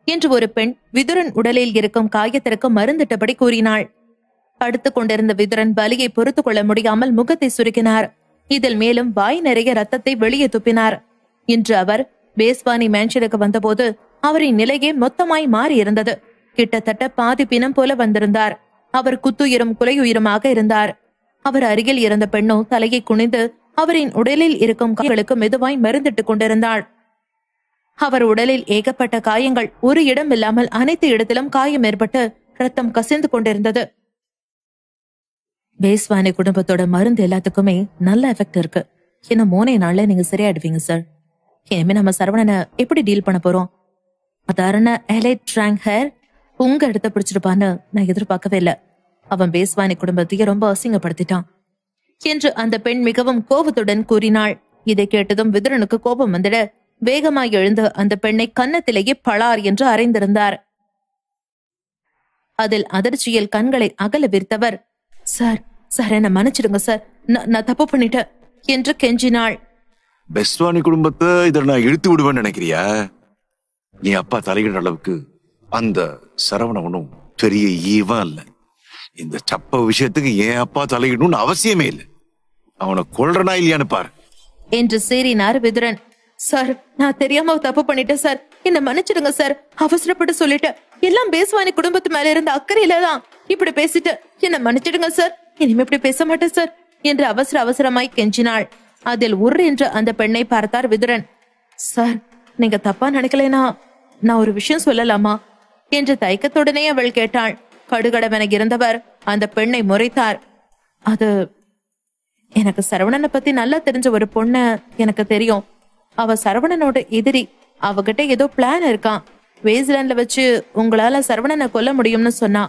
என்று ஒரு பெண் விதுரன் உடலில் இருக்கும் காயத்திற்கு மருந்திட்டபடி கூறினாள். படுத்துக் கொண்டிருந்த விதுரன் வலியை பொறுத்து கொள்ள முடியாமல் முகத்தை சுருக்கினார். இதில் மேலும் வாய் நிறைய ரத்தத்தை வெளியே துப்பினார். இன்று அவர் பேஸ்வானி மேன்ஷனுக்கு வந்தபோது அவரின் நிலையே மொத்தமாய் மாறி இருந்தது. கிட்டத்தட்ட பாதி பிணம் போல வந்திருந்தார். அவர் குத்துயிரும் குலையுயிருமாக இருந்தார். அவர் அருகில் இருந்த பெண்ணோ தலையை குனிந்து அவரின் உடலில் இருக்கும் காயங்களுக்கு மெதுவாய் மருந்திட்டுக் கொண்டிருந்தாள். அவர் உடலில் ஏகப்பட்ட காயங்கள், ஒரு இடம் இல்லாமல் அனைத்து இடத்திலும் காயம் ஏற்பட்டு ரத்தம் கசிந்து கொண்டிருந்தது. பேஸ்வானி குடும்பத்தோட மருந்து எல்லாத்துக்குமே நல்ல எஃபெக்ட் இருக்கு. இன்னும் 3 நாள்ல நீங்க சரியாயிடுவீங்க சார். இனிமே நம்ம சரவணனை எப்படி டீல் பண்ண போறோம்? சாதாரண எலைட் ட்ராங்க் ஹேர் உங்க இடத்த பிடிச்சிருப்பான்னு நான் எதிர்பார்க்கவே இல்லை. அவன் பேஸ்வானி குடும்பத்தையே ரொம்ப அசிங்கப்படுத்திட்டான் என்று அந்த பெண் மிகவும் கோபத்துடன் கூறினாள். இதை கேட்டதும் விதுரனுக்கு கோபம் வந்துட வேகமாய் எழுந்து அந்த பெண்ணை கன்னத்திலேயே பளார் என்று அறைந்திருந்தார். அதில் அதிர்ச்சியில் கண்களை அகல விரித்தவர், சார் சார் என்ன மன்னிச்சிடுங்க சார், நான் தப்பு பண்ணிட்டேன் என்று கெஞ்சினாள். பெஸ்வானி குடும்பத்தை இதை நான் இழுத்து விடுவேன்னு நினைக்கிறியா? நீ அப்பா தலையிட அளவுக்கு அந்த சரவணவனும் பெரிய ஈவன் இல்ல. இந்த சப்ப விஷயத்துக்கு என் அப்பா தலையிடணும்னு அவசியமே இல்லை. அவனை கொல்றனா இல்லையான்னு பாரு என்று சீறினார் விதுரன். சார், நான் தெரியாம தப்பு பண்ணிட்டேன் சார், என்ன மன்னிச்சிடுங்க சார், அவசரப்பட்டு சொல்லிட்டேன். எல்லாம் பேஸ்வானி குடும்பத்து மேல இருந்த அக்கறையில தான் இப்படி பேசிட்டு, என்ன மன்னிச்சிடுங்க சார், இனிமே இப்படி பேச மாட்டேன் சார் என்று அவசரமாய் கெஞ்சினாள். அதில் உர் என்று அந்த பெண்ணை பார்த்தார் விதுரன். சார், நீங்க தப்பா நினைக்கலைனா நான் ஒரு விஷயம் சொல்லலாமா என்று தயக்கத்துடனே அவள் கேட்டாள். கடுகடவென இருந்தவர் அந்த பெண்ணை முறைத்தார். அது எனக்கு சரவணனை பத்தி நல்லா தெரிஞ்ச ஒரு பொண்ண எனக்கு தெரியும். அவ சரவணனோட எதிரி. அவகிட்ட ஏதோ பிளான் இருக்கான். வேஸ்ட்லேண்ட்ல வச்சு உங்களால சரவணனை கொல்ல முடியும்னு சொன்னா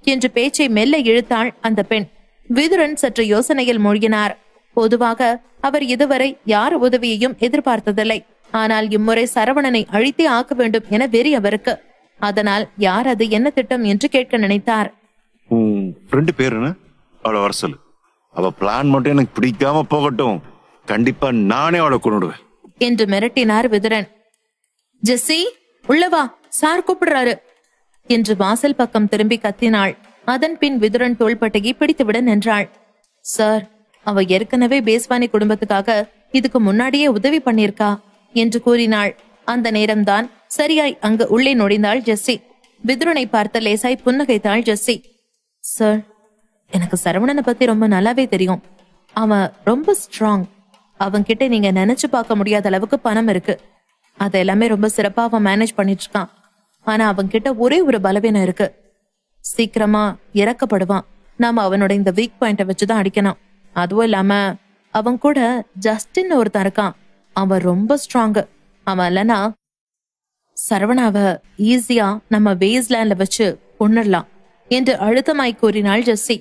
என்று பேச்சை மெல்ல இழுத்தாள் அந்த பெண். விதுரன் சற்று யோசனையில் மூழ்கினார். பொதுவாக அவர் இதுவரை யார் உதவியையும் எதிர்பார்த்ததில்லை. ஆனால் இம்முறை சரவணனை அழித்தே ஆக்க வேண்டும் என வெறி அவருக்கு. அதனால் யார் அது, என்ன திட்டம் என்று கேட்க நினைத்தார். ரெண்டு பேருன்னு அவளை வர சொல்லு. அவ பிளான் மட்டும் எனக்கு பிடிக்காம போகட்டும், கண்டிப்பா நானே அவளை கொண்டுடுவேன் என்று மிரட்டினார் விதுரன். ஜெஸ்ஸி, உள்ளவா, சார் கூப்பிடுறாரு என்று வாசல் பக்கம் திரும்பி கத்தினாள். அதன் பின் விதுரன் தோள்பட்டையை பிடித்துவிட நின்றாள். சார், அவ ஏற்கனவே பேஸ்வானி குடும்பத்துக்காக இதுக்கு முன்னாடியே உதவி பண்ணிருக்கா என்று கூறினாள். அந்த நேரம்தான் சரியாய் அங்கு உள்ளே நுழைந்தாள் ஜெஸ்ஸி. விதுரனை பார்த்த லேசாய் புன்னகைத்தாள் ஜெஸ்ஸி. சார், எனக்கு சரவணனை பத்தி ரொம்ப நல்லாவே தெரியும். அவன் ரொம்ப ஸ்ட்ராங். அவன்கிட்ட நீங்க நினைச்சு பார்க்க முடியாத அளவுக்கு பணம் இருக்கு. அது எல்லாமே ரொம்ப சிறப்பா அவன் மேனேஜ் பண்ணிட்டு இருக்கான். ஆனா அவன்கிட்ட ஒரே ஒரு பலவீனம் இருக்கு. சீக்கிரமா இறக்கப்படுவான். நாம அவனோட இந்த வீக் பாயிண்ட வச்சுதான் அடிக்கணும். அதுவும் இல்லாம அவன் கூட ஜஸ்டின் ஒருத்தன் இருக்கான். அவன் ரொம்ப ஸ்ட்ராங். அவன் இல்லனா சரவணாவ ஈஸியா நம்ம வேஸ்ட்லேண்ட்ல வச்சு கொன்னுடலாம் என்று அழுத்தமாய் கூறினாள் ஜெஸ்ஸி.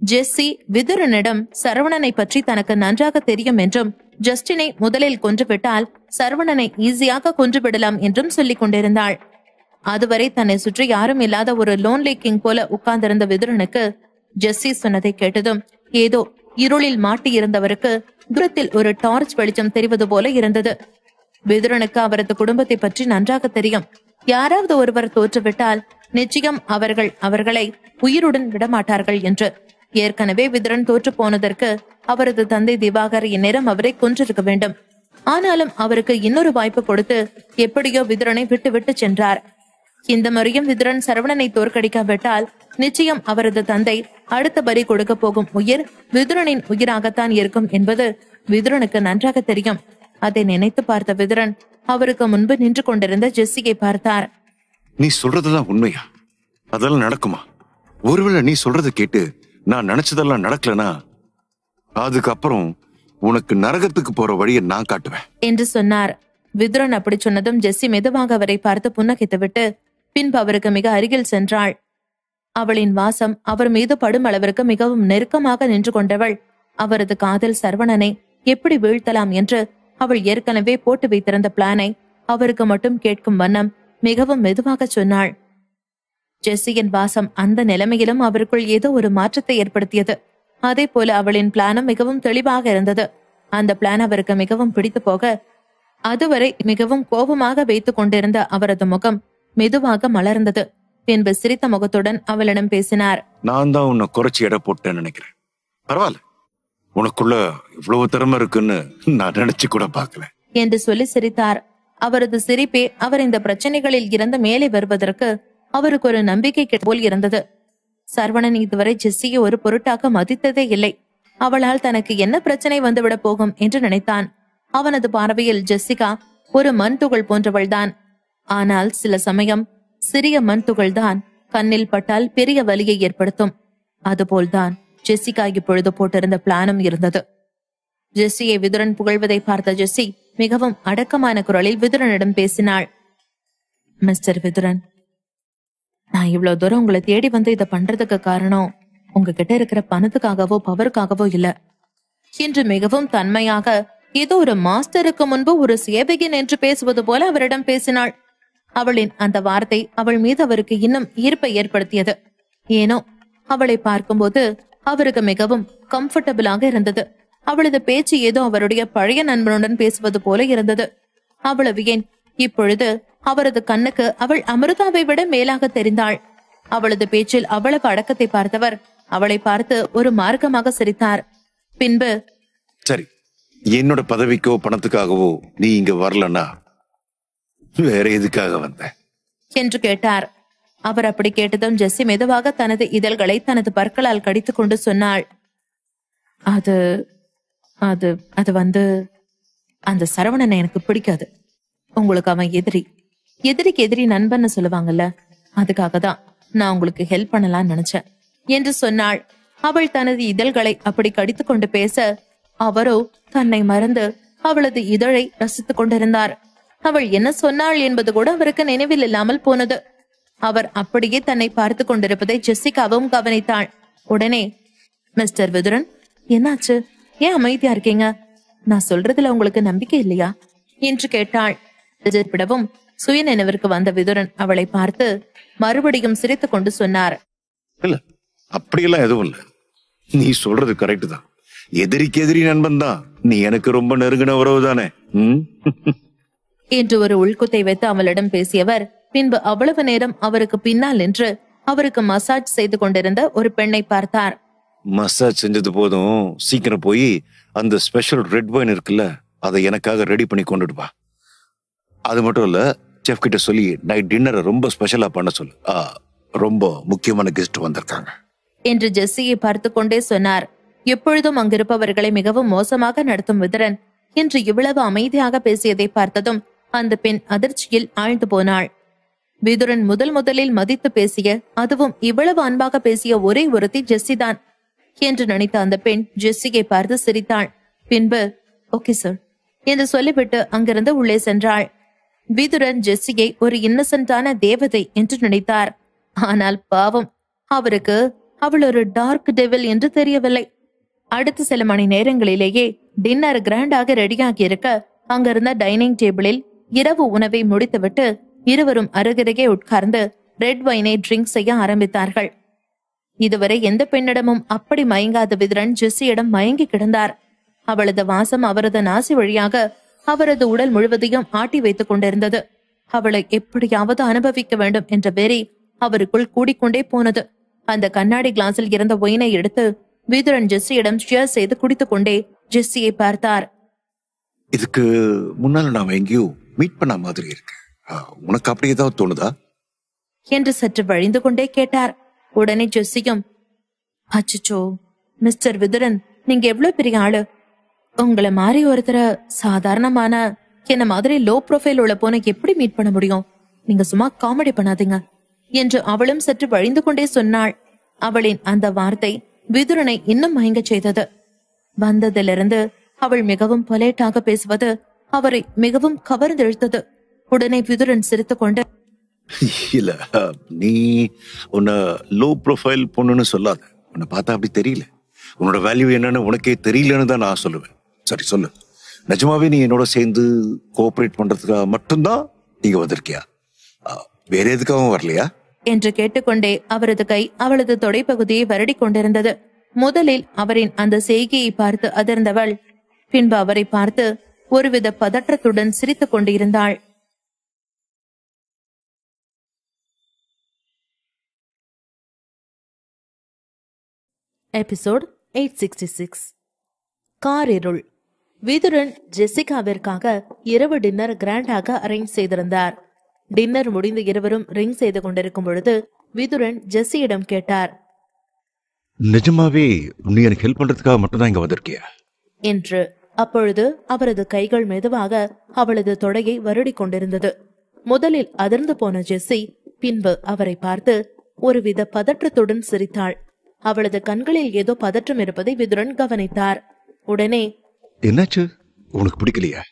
ஜெஸ்ஸி விதுரனிடம் சரவணனை பற்றி தனக்கு நன்றாக தெரியும் என்றும், ஜஸ்டினை முதலில் கொன்றுவிட்டால் சரவணனை ஈஸியாக கொன்றுவிடலாம் என்றும் சொல்லிக் கொண்டிருந்தாள். அதுவரை தன்னை சுற்றி யாரும் இல்லாத ஒரு லோன்லி கிங் போல உட்கார்ந்திருந்த விதுரனுக்கு ஜெஸ்ஸி சொன்னதை கேட்டதும் ஏதோ இருளில் மாட்டியிருந்தவருக்கு தூரத்தில் ஒரு டார்ச் வெளிச்சம் தெரிவது போல இருந்தது. விதுரனுக்கு அவரது குடும்பத்தை பற்றி நன்றாக தெரியும். யாராவது ஒருவர் தோற்றுவிட்டால் நிச்சயம் அவர்களை உயிருடன் விடமாட்டார்கள் என்று. ஏற்கனவே விதுரன் தோற்று போனதற்கு அவரது தந்தை திவாகர் இந்நேரம் அவரை கொன்றிருக்க வேண்டும். ஆனாலும் அவருக்கு இன்னொரு வாய்ப்பு கொடுத்து எப்படியோ விதுரனை விட்டு சென்றார். இந்த முறையும் விதுரன் சரவணனை தோற்கடிக்காவிட்டால் நிச்சயம் அவரது தந்தை அடுத்த பலி கொடுக்க போகும் உயிர் விதுரனின் உயிராகத்தான் இருக்கும் என்பது விதுரனுக்கு நன்றாக தெரியும். அதை நினைத்து பார்த்த விதுரன் அவருக்கு முன்பு நின்று கொண்டிருந்த ஜெஸ்ஸியை பார்த்தார். நீ சொல்றதெல்லாம் உண்மையா? அதெல்லாம் நடக்குமா? ஒருவேளை நீ சொல்றதை கேட்டு நான் நினைச்சதெல்லாம் நடக்கலனா அதுக்கப்புறம் உனக்கு நரகத்துக்கு போற வழியை நான் காட்டுவேன் என்று சொன்னார். விதுரன் அப்படி சொன்னதும் ஜெஸ்ஸி மெதுவாக அவரை பார்த்து புன்னகைத்துவிட்டு பின்பு அவருக்கு மிக அருகில் சென்றாள். அவளின் வாசம் அவர் மீது படும் அளவிற்கு மிகவும் நெருக்கமாக நின்று கொண்டவள் அவரது காதல் சரவணனை எப்படி வீழ்த்தலாம் என்று அவள் ஏற்கனவே போட்டு வைத்திருந்த பிளானை அவருக்கு மட்டும் கேட்கும் வண்ணம் மிகவும் மெதுவாக சொன்னாள். ஜெஸ்ஸியின் வாசம் அந்த நிலைமையிலும் அவருக்குள் ஏதோ ஒரு மாற்றத்தை ஏற்படுத்தியது. அதே போல அவளின் பிளானும் மிகவும் தெளிவாக இருந்தது. அந்த பிளான் அவருக்கு மிகவும் பிடித்து போக அதுவரை மிகவும் கோபமாக வைத்துக் கொண்டிருந்த அவரது முகம் மெதுவாக மலர்ந்தது. பின்பு சிரித்த முகத்துடன் அவளிடம் பேசினார். நான் தான் உன்னை குறைச்சி எடை போட்டேன்னு நினைக்கிறேன். பரவாயில்ல, உனக்குள்ள இவ்வளவு திறமை இருக்குன்னு நான் நினைச்சு கூட பார்க்கல என்று சொல்லி சிரித்தார். அவரது சிரிப்பே அவர் இந்த பிரச்சனைகளில் இருந்து மேலே வருவதற்கு அவருக்கு ஒரு நம்பிக்கை போல் இருந்தது. சரவணன் இதுவரை ஜெஸ்ஸியை ஒரு பொருட்டாக மதித்ததே இல்லை. அவளால் தனக்கு என்ன பிரச்சனை வந்துவிட போகும் என்று நினைத்தான். அவனது பார்வையில் ஜெஸ்ஸிகா ஒரு மண் துகள் போன்றவள்தான். ஆனால் சில சமயம் சிறிய மண் துகள்தான் கண்ணில் பட்டால் பெரிய வலியை ஏற்படுத்தும். அதுபோல்தான் ஜெஸ்ஸிகா இப்பொழுது போட்டிருந்த பிளானும் இருந்தது. ஜெஸ்ஸியை விதுரன் புகழ்வதை பார்த்த ஜெஸ்ஸி மிகவும் அடக்கமான குரலில் விதுரனிடம் பேசினாள். மிஸ்டர் விதுரன், நான் இவ்வளவு தூரம் உங்களை தேடி வந்து இதை பண்றதுக்கு காரணம் உங்ககிட்ட இருக்கிற பணத்துக்காகவோ பவருக்காகவோ இல்ல என்று மிகவும் தன்மையாக ஏதோ ஒரு மாஸ்டருக்கு முன்பு ஒரு சேவகன் என்று பேசுவது போல அவரிடம் பேசினாள். அவளின் அந்த வார்த்தை அவள் மீது அவருக்கு இன்னும் ஈர்ப்பை ஏற்படுத்தியது. ஏனோ அவளை பார்க்கும்போது அவருக்கு மிகவும் கம்ஃபர்டபுளாக இருந்தது. அவளது பேச்சு ஏதோ அவருடைய பழைய நண்பனுடன் பேசுவது போல இருந்தது. அவ்வளவு ஏன், இப்பொழுது அவரது கண்ணுக்கு அவள் அமிர்தாவை விட மேலாக தெரிந்தாள். அவளது பேச்சில் அவ்வளவு அடக்கத்தை பார்த்தவர் அவளை பார்த்து ஒரு மார்க்கமாக சிரித்தார். பின்பு, சரி, என்னோட பதவிக்கோ பணத்துக்காகவோ நீ இங்க வரலன்னா வேற எதுக்காக வந்த என்று கேட்டார். அவர் அப்படி கேட்டதும் ஜெஸ்ஸி மெதுவாக தனது இதழ்களை தனது பற்களால் கடித்துக் கொண்டு சொன்னாள். அது அது அது வந்து அந்த சரவணனை எனக்கு பிடிக்காது. உங்களுக்கு அவன் எதிரி. எதிரிக்கு எதிரி நண்பன்னு சொல்லுவாங்கல்ல, அதுக்காக தான் நான் உங்களுக்கு ஹெல்ப் பண்ணலாம்னு நினைச்சேன் என்று சொன்னாள். அவள் தனது இதழ்களை அப்படி கடித்து கொண்டு பேச, அவரோ தன்னை மறந்து அவளது இதழை ரசித்துக் கொண்டிருந்தார். அவள் என்ன சொன்னாள் என்பது கூட அவருக்கு நினைவில் இல்லாமல் போனது. அவர் அப்படியே தன்னை பார்த்து கொண்டிருப்பதை ஜெசிகாவும் கவனித்தாள். உடனே, மிஸ்டர் விதுரன், என்னாச்சு? ஏன் அமைதியா இருக்கீங்க? நான் சொல்றதுல உங்களுக்கு நம்பிக்கை இல்லையா என்று கேட்டாள். எதிர்ப்பிடவும் சுய நினைவிற்கு வந்த விதுரன் அவளை பார்த்து மறுபடியும் சிரித்துக் கொண்டு சொன்னார். இல்ல, அப்படியெல்லாம் எதுவும் இல்ல. நீ சொல்றது கரெக்ட் தான். எதிரிக்கு எதிரி நண்பன் தான். நீ எனக்கு ரொம்ப நெருங்கின உறவு தானே என்று ஒரு உள்குத்தை வைத்து அவளிடம் பேசியவர் பின்பு அவ்வளவு நேரம் அவருக்கு பின்னால் நின்று அவருக்கு மசாஜ் செய்து கொண்டிருந்த ஒரு பெண்ணை பார்த்தார். மசாஜ் செஞ்சது போதும், சீக்கிரம் போய் அந்த ஸ்பெஷல் ரெட் வைன் இருக்குல்ல, அதை எனக்காக ரெடி பண்ணி கொண்டுட்டு வா. அது மட்டும் இல்ல, செஃப் கிட்ட சொல்லி நைட் டின்னரை ரொம்ப ஸ்பெஷலா பண்ண சொல்லு. ரொம்ப முக்கியமான கெஸ்ட் வந்திருக்காங்க என்று ஜெஸ்ஸியை பார்த்து கொண்டே சொன்னார். எப்பொழுதும் அங்கிருப்பவர்களை மிகவும் மோசமாக நடத்தும் விதுரன் இன்று இவ்வளவு அமைதியாக பேசியதை பார்த்ததும் அந்த பெண் அதிர்ச்சியில் ஆழ்ந்து போனாள். விதுரன் முதலில் மதித்து பேசிய, அதுவும் இவ்வளவு அன்பாக பேசிய ஒரே ஒருத்தி ஜெஸ்ஸிதான் என்று நினைத்த அந்த பெண் ஜெஸ்ஸியை பார்த்து சிரித்தாள். பின்பு ஓகே சார் என்று சொல்லிவிட்டு அங்கிருந்து உள்ளே சென்றாள். விதுரன் ஜெஸ்ஸியை ஒரு இன்னசென்டான தேவதை என்று நினைத்தார். ஆனால் பாவம், அவருக்கு அவள் ஒரு டார்க் டெவில் என்று தெரியவில்லை. அடுத்த சில மணி நேரங்களிலேயே டின்னர் கிராண்டாக ரெடியாகி இருக்க, அங்கிருந்த டைனிங் டேபிளில் இரவு உணவை முடித்துவிட்டு இருவரும் அருகருகே உட்கார்ந்து ரெட் வைனை ட்ரிங்க் செய்ய ஆரம்பித்தார்கள். இதுவரை எந்த பெண்ணிடமும் அப்படி மயங்காத விதுரன் ஜெஸ்ஸியிடம் மயங்கி கிடந்தார். அவளது வாசம் அவரது நாசி வழியாக அவரது உடல் முழுவதையும் ஆட்டி வைத்துக் கொண்டிருந்தது. அவளை எப்படியாவது அனுபவிக்க வேண்டும் என்ற வெறி அவருக்குள் கூடிக்கொண்டே போனது. அந்த கண்ணாடி கிளாஸில் இருந்த ஒயினை எடுத்து விதுரன் ஜெஸ்ஸியிடம் ஷேர் செய்து குடித்துக் கொண்டே ஜெஸ்ஸியை பார்த்தார். இதுக்கு முன்னால நாம எங்கேயோ மீட் பண்ண மாதிரி இருக்கு. உனக்கு அப்படி ஏதாவது தோணுதா என்று சற்று வழிந்து கொண்டே கேட்டார். உடனே ஜெஸ்ஸியும், அச்சோ மிஸ்டர் விதுரன், நீங்க எவ்வளவு பெரிய ஆளு. உங்களை மாறி ஒருத்தர சாதாரணமான என்ன மாதிரி லோ ப்ரொஃபைல் உள்ள போன எப்படி மீட் பண்ண முடியும்? நீங்க சும்மா காமெடி பண்ணாதீங்க என்று அவளும் சற்று வழிந்து கொண்டே சொன்னாள். அவளின் அந்த வார்த்தை விதுரனை இன்னும் மயங்க செய்தது. வந்ததிலிருந்து அவள் மிகவும் பொலைட்டாக பேசுவது அவரை மிகவும் கவர்ந்தெழுத்தது. உடனே விதுரன் சிரித்துக் கொண்டு, இல்ல, நீ உன்னை லோ ப்ரொஃபைல் பொண்ணுன்னு சொல்லாத. உன்னை பார்த்தா அப்படி தெரியல. உன்னோட வேல்யூ என்னன்னு உனக்கே தெரியலன்னு தான் நான் சொல்லுவேன். சரி சொல்லு, நிஜமாவே நீ என்னோட சேர்ந்து கோஆபரேட் பண்றதுக்காக மட்டும்தான் நீங்க வந்திருக்கியா? வேற எதுக்காகவும் வரலையா என்று கேட்டுக்கொண்டே அவரது கை அவளது தொடைப்பகுதியை வருடி கொண்டிருந்தது. முதலில் அவரின் அந்த செய்கையை பார்த்து அதிர்ந்தவள் பின்பு அவரை பார்த்து ஒருவித பதற்றத்துடன் சிரித்துக் கொண்டிருந்தாள். எபிசோட் 866. கார் இருள். விதுரன் ஜெசிகாவிற்காக இரவு டின்னர் கிராண்டாக அரேஞ்ச் செய்திருந்தார். டின்னர் முடிந்து இருவரும் ரிங் செய்து கொண்டிருக்கும் பொழுது விதுரன் ஜெஸ்ஸியிடம் கேட்டார், நிஜமாவே நீ எனக்கு ஹெல்ப் பண்றதுக்காக மட்டும்தான் இங்க வந்திருக்கியா என்று. அப்பொழுது அவரது கைகள் மெதுவாக அவளது தொடையை வருடி கொண்டிருந்தது. முதலில் அதிர்ந்து போன ஜெஸ்ஸி பின்பு அவரை பார்த்து ஒருவித பதற்றத்துடன் சிரித்தாள். அவளது கண்களில் ஏதோ பதற்றம் இருப்பதை விதுரன் கவனித்தார். உடனே, என்னாச்சு, உனக்கு பிடிக்கலையா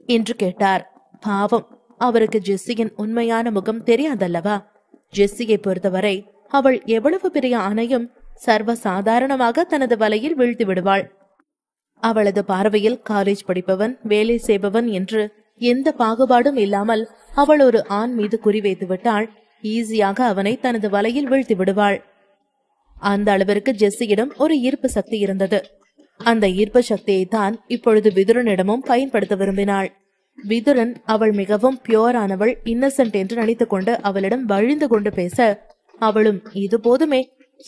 என்று கேட்டார். பாவம், அவருக்கு ஜெஸ்ஸியின் உண்மையான முகம் தெரியாதல்லவா? ஜெஸ்ஸியை பொறுத்தவரை அவள் எவ்வளவு பெரிய ஆணையும் சர்வ சாதாரணமாக தனது வலையில் வீழ்த்தி விடுவாள். அவளது பார்வையில் காலேஜ் படிப்பவன், வேலை செய்பவன் என்று எந்த பாகுபாடும் இல்லாமல் அவள் ஒரு ஆண் மீது குறிவைத்து விட்டாள். ஈஸியாக அவனை தனது வலையில் வீழ்த்தி விடுவாள். அந்த அளவிற்கு ஜெஸ்ஸியிடம் ஒரு ஈர்ப்பு சக்தி இருந்தது. அந்த ஈர்ப்பு சக்தியை தான் இப்பொழுது விதுரனிடமும் பயன்படுத்த விரும்பினாள். விதுரன் அவள் மிகவும் பியோரானவள், இன்னசென்ட் என்று நினைத்துக் கொண்டு அவளிடம் வழிந்து கொண்டு பேச, அவளும் இது போதுமே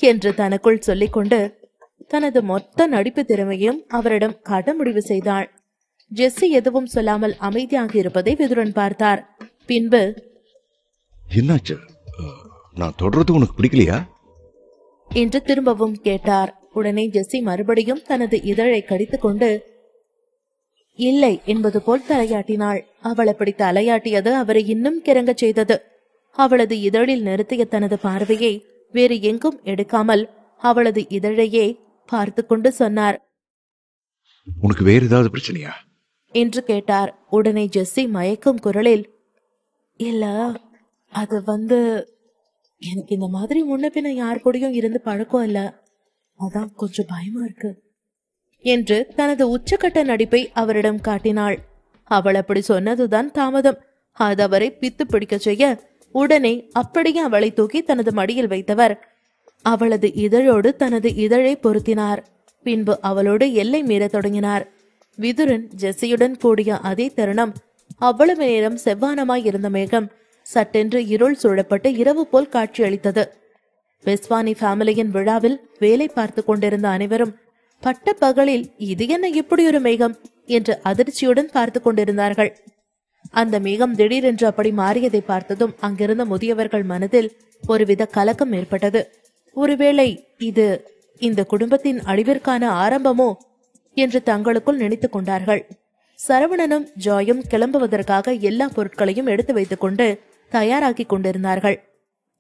என்று தனக்குள் சொல்லிக் கொண்டு தனது மொத்த நடிப்பு திறமையும் அவரிடம் காட்ட முடிவு செய்தாள். ஜெஸ்ஸி எதுவும் சொல்லாமல் அமைதியாக இருப்பதை விதுரன் பார்த்தார். பின்பு, என்னாச்சு, நான் தொடர்றது உனக்கு பிடிக்கலையா என்று திரும்பவும் கேட்டார். உடனே ஜெஸ்ஸி மறுபடியும் தனது இதழை கடித்துக் கொண்டு, இல்லை என்பது போல் தலையாட்டினாள். அவள் அப்படி தலையாட்டியது அவரை இன்னும் கிறங்கச் செய்தது. அவளது இதழில் நிறுத்திய தனது பார்வையை வேறு எங்கும் எடுக்காமல் அவளது இதழையே பார்த்து கொண்டு சொன்னார். உனக்கு வேற ஏதாவது பிரச்சனையா என்று கேட்டார். உடனே ஜெஸ்ஸி மயக்கும் குரலில், இல்ல, அது எனக்கு இந்த மாதிரி முன்ன பின்ன யார் கூடயும் இருந்து பழக்கம் இல்ல, அதான் கொஞ்சம் பயமா இருக்கு என்று தனது உச்சக்கட்ட நடிப்பை அவரிடம் காட்டினாள். அவள் அப்படி சொன்னதுதான் தாமதம். அது அவரை பித்து பிடிக்க செய்ய உடனே அப்படியே அவளை தூக்கி தனது மடியில் வைத்தவர் அவளது இதழோடு தனது இதழை பொருத்தினார். பின்பு அவளோடு எல்லை மீறத் தொடங்கினார். விதுரன் ஜெஸ்ஸியுடன் கூடிய அதே தருணம் அவ்வளவு நேரம் செவ்வானமாய் இருந்த மேகம் சட்டென்று இருள் சூழப்பட்டு இரவு போல் காட்சியளித்தது. வெஸ்வானி ஃபேமிலியின் விழாவில் வேலை பார்த்து கொண்டிருந்த அனைவரும் பட்ட பகலில் இது என்ன இப்படி ஒரு மேகம் என்று அதிர்ச்சியுடன் பார்த்து கொண்டிருந்தார்கள். அந்த மேகம் திடீரென்று அப்படி மாறியதை பார்த்ததும் அங்கிருந்த முதியவர்கள் மனதில் ஒருவித கலக்கம் ஏற்பட்டது. ஒருவேளை இது இந்த குடும்பத்தின் அழிவிற்கான ஆரம்பமோ என்று தங்களுக்குள் நினைத்துக் கொண்டார்கள். சரவணனும் ஜாயும் கிளம்புவதற்காக எல்லா பொருட்களையும் எடுத்து வைத்துக் கொண்டு தயாராகி கொண்டிருந்தார்கள்.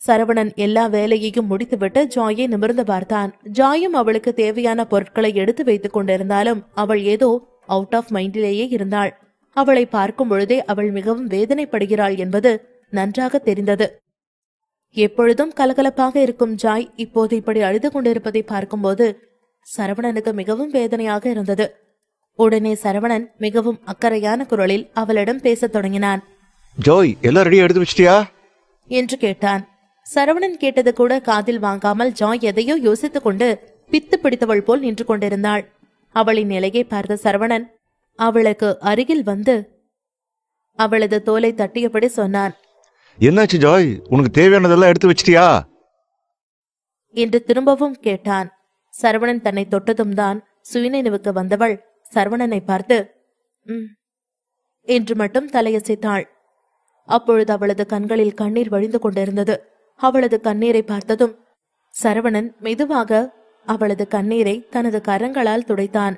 சரவணன் எல்லா வேலையையும் முடித்துவிட்டு ஜாயை நிமிர்ந்து பார்த்தான். ஜாயும் அவளுக்கு தேவையான பொருட்களை எடுத்து வைத்துக் கொண்டிருந்தாலும் அவள் ஏதோ அவுட் ஆஃப் மைண்டிலேயே இருந்தாள். அவளை பார்க்கும் பொழுதே அவள் மிகவும் வேதனைப்படுகிறாள் என்பது நன்றாக தெரிந்தது. எப்பொழுதும் கலகலப்பாக இருக்கும் ஜாய் இப்போது இப்படி அழுது கொண்டிருப்பதை பார்க்கும்போது சரவணனுக்கு மிகவும் வேதனையாக இருந்தது. உடனே சரவணன் மிகவும் அக்கறையான குரலில் அவளிடம் பேசத் தொடங்கினான். ஜாய், எல்லாம் ரெடியா எடுத்து வச்சிட்டியா என்று கேட்டான். சரவணன் கேட்டது கூட காதில் வாங்காமல் ஜாய் எதையோ யோசித்துக் கொண்டு பித்து பிடித்தவள் போல் நின்று கொண்டிருந்தாள். அவளின் நிலையை பார்த்த சரவணன் அவளுக்கு அருகில் வந்து அவளது தோலை தட்டியபடி சொன்னான். என்னாச்சு ஜாய், உனக்கு தேவையானதெல்லாம் எடுத்து வச்சிட்டியா என்று திரும்பவும் கேட்டான். சரவணன் தன்னை தொட்டதும் தான் சுயநினைவுக்கு வந்தவள் சரவணனை பார்த்து என்று மட்டும் தலையசைத்தாள். அப்பொழுது அவளது கண்களில் கண்ணீர் வழிந்து கொண்டிருந்தது. அவளது கண்ணீரை பார்த்ததும் சரவணன் மெதுவாக அவளது கண்ணீரை தனது கரங்களால் துடைத்தான்.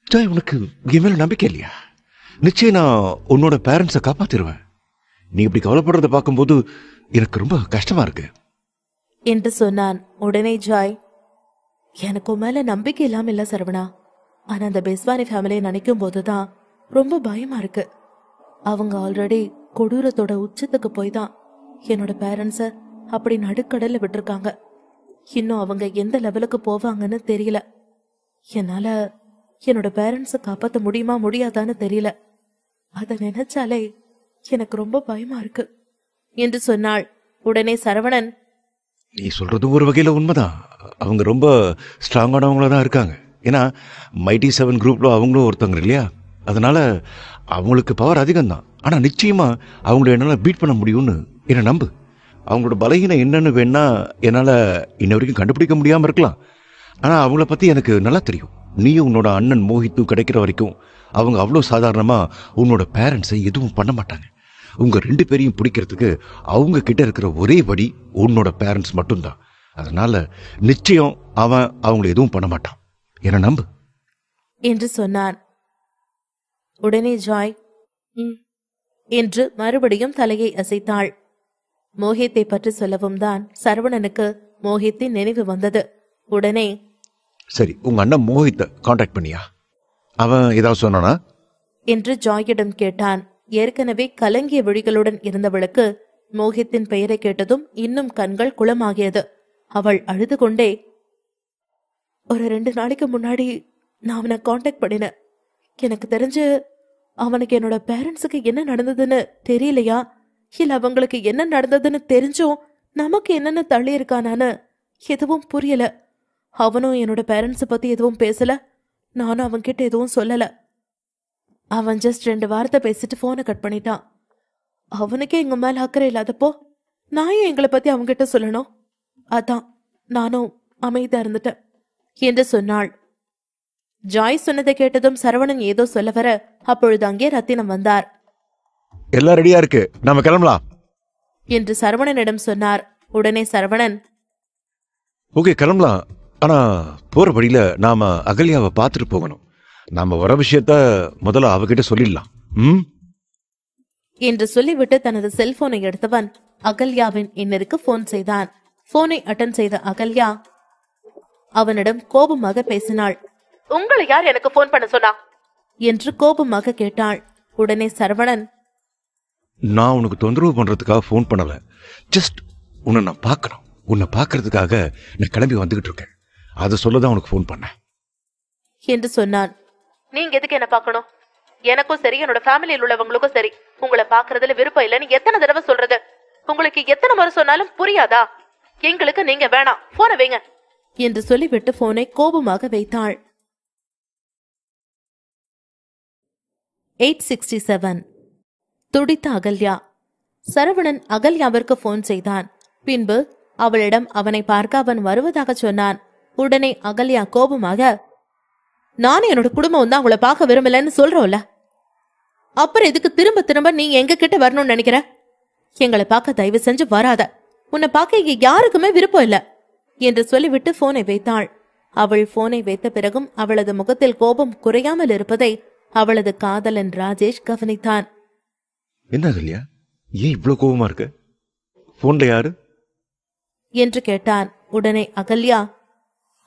ஜாய், உனக்கு என் மேல நம்பிக்கை இல்லையா? நிச்சயம் நான் உன்னோட பேரண்ட்ஸை காப்பாத்திருவேன். நீ இப்படி கவலைப்படுறத பார்க்கும்போது எனக்கு ரொம்ப கஷ்டமா இருக்கு என்று சொன்னான். உடனே ஜாய், எனக்கு மேல நம்பிக்கை இல்லாம இல்ல சரவணா, ஆனா அந்த பெஸ்வானி ஃபேமிலியை நினைக்கும் போதுதான் ரொம்ப பயமா இருக்கு. அவங்க ஆல்ரெடி கொடூரத்தோட உச்சத்துக்கு போய் தான் என்னோட பேரண்ட்ஸ அப்படி நடுக்கடல்ல விட்டுருக்காங்க. இன்னும் அவங்க எந்த லெவலுக்கு போவாங்கன்னு தெரியல. என்னால என்னோட பேரண்ட்ஸ காப்பாற்ற முடியுமா முடியாதான்னு தெரியல. அத நினைச்சாலே எனக்கு ரொம்ப பயமா இருக்கு என்று சொன்னாள். உடனே சரவணன், நீ சொல்றது ஒரு வகையில உண்மைதான். அவங்க ரொம்ப ஸ்ட்ராங்கானவங்களா தான் இருக்காங்க. ஏன்னா மைட்டி 7 குரூப்ல அவங்களும் ஒருத்தவங்க இல்லையா? அதனால அவங்களுக்கு பவர் அதிகம்தான். ஆனா நிச்சயமா அவங்கள என்னால பீட் பண்ண முடியும்னு என்ன நம்பு. அவங்களோட பலகீனம் என்னன்னு வேணா என்னால இன்ன வரைக்கும் கண்டுபிடிக்க முடியாம இருக்கலாம். ஆனா அவங்கள பத்தி எனக்கு நல்லா தெரியும். நீயும் உன்னோட அண்ணன் மோஹித்தும் கிடைக்கிற வரைக்கும் அவங்க அவ்வளோ சாதாரணமா உன்னோட பேரண்ட்ஸை எதுவும் பண்ண மாட்டாங்க. உங்க 2 பேரையும் பிடிக்கிறதுக்கு அவங்க கிட்ட இருக்கிற ஒரே வழி உன்னோட பேரண்ட்ஸ் மட்டும்தான். அதனால நிச்சயம் அவன் அவங்களை எதுவும் பண்ண மாட்டான். என்ன நம்பு என்று சொன்னான். உடனே ஜாய் என்று மறுபடியும் தலையை அசைத்தாள். மோஹித்தை பற்றி சொல்லவும் தான் சரவணனுக்கு மோஹித்தின் நினைவு வந்தது. உடனே, சரி, உங்க அண்ணன் மோஹித்தை காண்டாக்ட் பண்ணியா? அவன் ஏதாவது சொன்னானா என்று ஜாயிடம் கேட்டான். ஏற்கனவே கலங்கிய விழிகளுடன் இருந்தவளுக்கு மோஹித்தின் பெயரை கேட்டதும் இன்னும் கண்கள் குளமாகியது. அவள் அழுது கொண்டே, ஒரு 2 நாளைக்கு முன்னாடி நான் அவனை காண்டாக்ட் பண்ணினேன். எனக்கு தெரிஞ்சு அவனுக்கு என்னோட பேரண்ட்ஸுக்கு என்ன நடந்ததுன்னு தெரியலையா, இல்ல அவங்களுக்கு என்ன நடந்ததுன்னு தெரிஞ்சும் நமக்கு என்னென்ன தள்ளி இருக்கானான்னு எதுவும் புரியல. அவனும் என்னோட பேரண்ட்ஸை பத்தி எதுவும் பேசல, நானும் அவன்கிட்ட எதுவும் சொல்லல. அவன் ஜஸ்ட் 2 வார்த்தை பேசிட்டு போனை கட் பண்ணிட்டான். அவனுக்கே எங்க மேல அக்கறை இல்லாதப்போ நான் ஏன் எங்களை பத்தி அவன்கிட்ட சொல்லணும்? அதான் நானும் அமைதியா இருந்துட்டேன் என்று சொன்னாள். ஜாய் சொன்னதை கேட்டதும் சரவணன் ஏதோ சொல்ல வர அப்பொழுது அங்கே ரத்தினம் வந்தார். எல்லாம் ரெடியா இருக்கு, நாம கிளம்பலாம் என்று சரவணனிடம் சொன்னார். உடனே சரவணன், ஓகே கிளம்பலாம். ஆனா போற வழியில நாம அகல்யாவை பார்த்துட்டு போகணும். நாம வர விஷயத்த முதல்ல அவகிட்ட சொல்லிடலாம். ம் என்று சொல்லிவிட்டு தனது செல்போனை எடுத்தவன் அகல்யாவின் எண்ணிற்கு போன் செய்தான். போனை அட்டன் செய்த அகல்யா அவனிடம் கோபமாக பேசினாள். உங்களை யார் எனக்கு போன் பண்ண சொன்னா என்று கோபமாக கேட்டாள். உடனே சரவணன், நான் உனக்கு தொந்தரவு பண்றதுக்காக போன் பண்ணல. ஜஸ்ட் உன்னை நான் பார்க்கணும். உன்னை பார்க்கறதுக்காக நான் கிளம்பி வந்துகிட்டு இருக்கேன். அதை சொல்லதான் உனக்கு போன் பண்ணேன் என்று சொன்னான். நீங்க எதுக்கு என்ன பார்க்கணும்? எனக்கும் சரி என்னோட ஃபேமிலியில் உள்ளவங்களுக்கும் சரி உங்களை பாக்குறதுல விருப்பம் இல்லைன்னு எத்தனை தடவை சொல்றது? உங்களுக்கு எத்தனை முறை சொன்னாலும் புரியாதா? எங்களுக்கு நீங்க வேணாம், போனை வைங்க என்று சொல்லிவிட்டு போனை கோபமாக வைத்தாள். 867 துடித்த அகல்யா. சரவணன் அகல்யாவிற்கு போன் செய்தான். பின்பு அவளிடம் அவனை பார்க்க அவன் வருவதாக சொன்னான். உடனே அகல்யா கோபமாக, நானும் என்னோட குடும்பம் தான் உங்களை பார்க்க விரும்பலன்னு சொல்றோம்ல, அப்புறம் இதுக்கு திரும்ப திரும்ப நீங்க எங்க கிட்ட வரணும்னு நினைக்கிற? எங்களை பார்க்க தயவு செஞ்சு வராத. உன்னை பார்க்க இங்க யாருக்குமே விருப்பம் இல்ல என்று சொல்லிவிட்டு போனை வைத்தாள். அவள் போனை வைத்த பிறகும் அவளது முகத்தில் கோபம் குறையாமல் இருப்பதை அவளது காதலன் ராஜேஷ் கவனித்தான். என்ன அகல்யா, ஏன் இவ்வளவு கோபமா இருக்கு? போன்ல யாரு என்று கேட்டான். உடனே அகல்யா,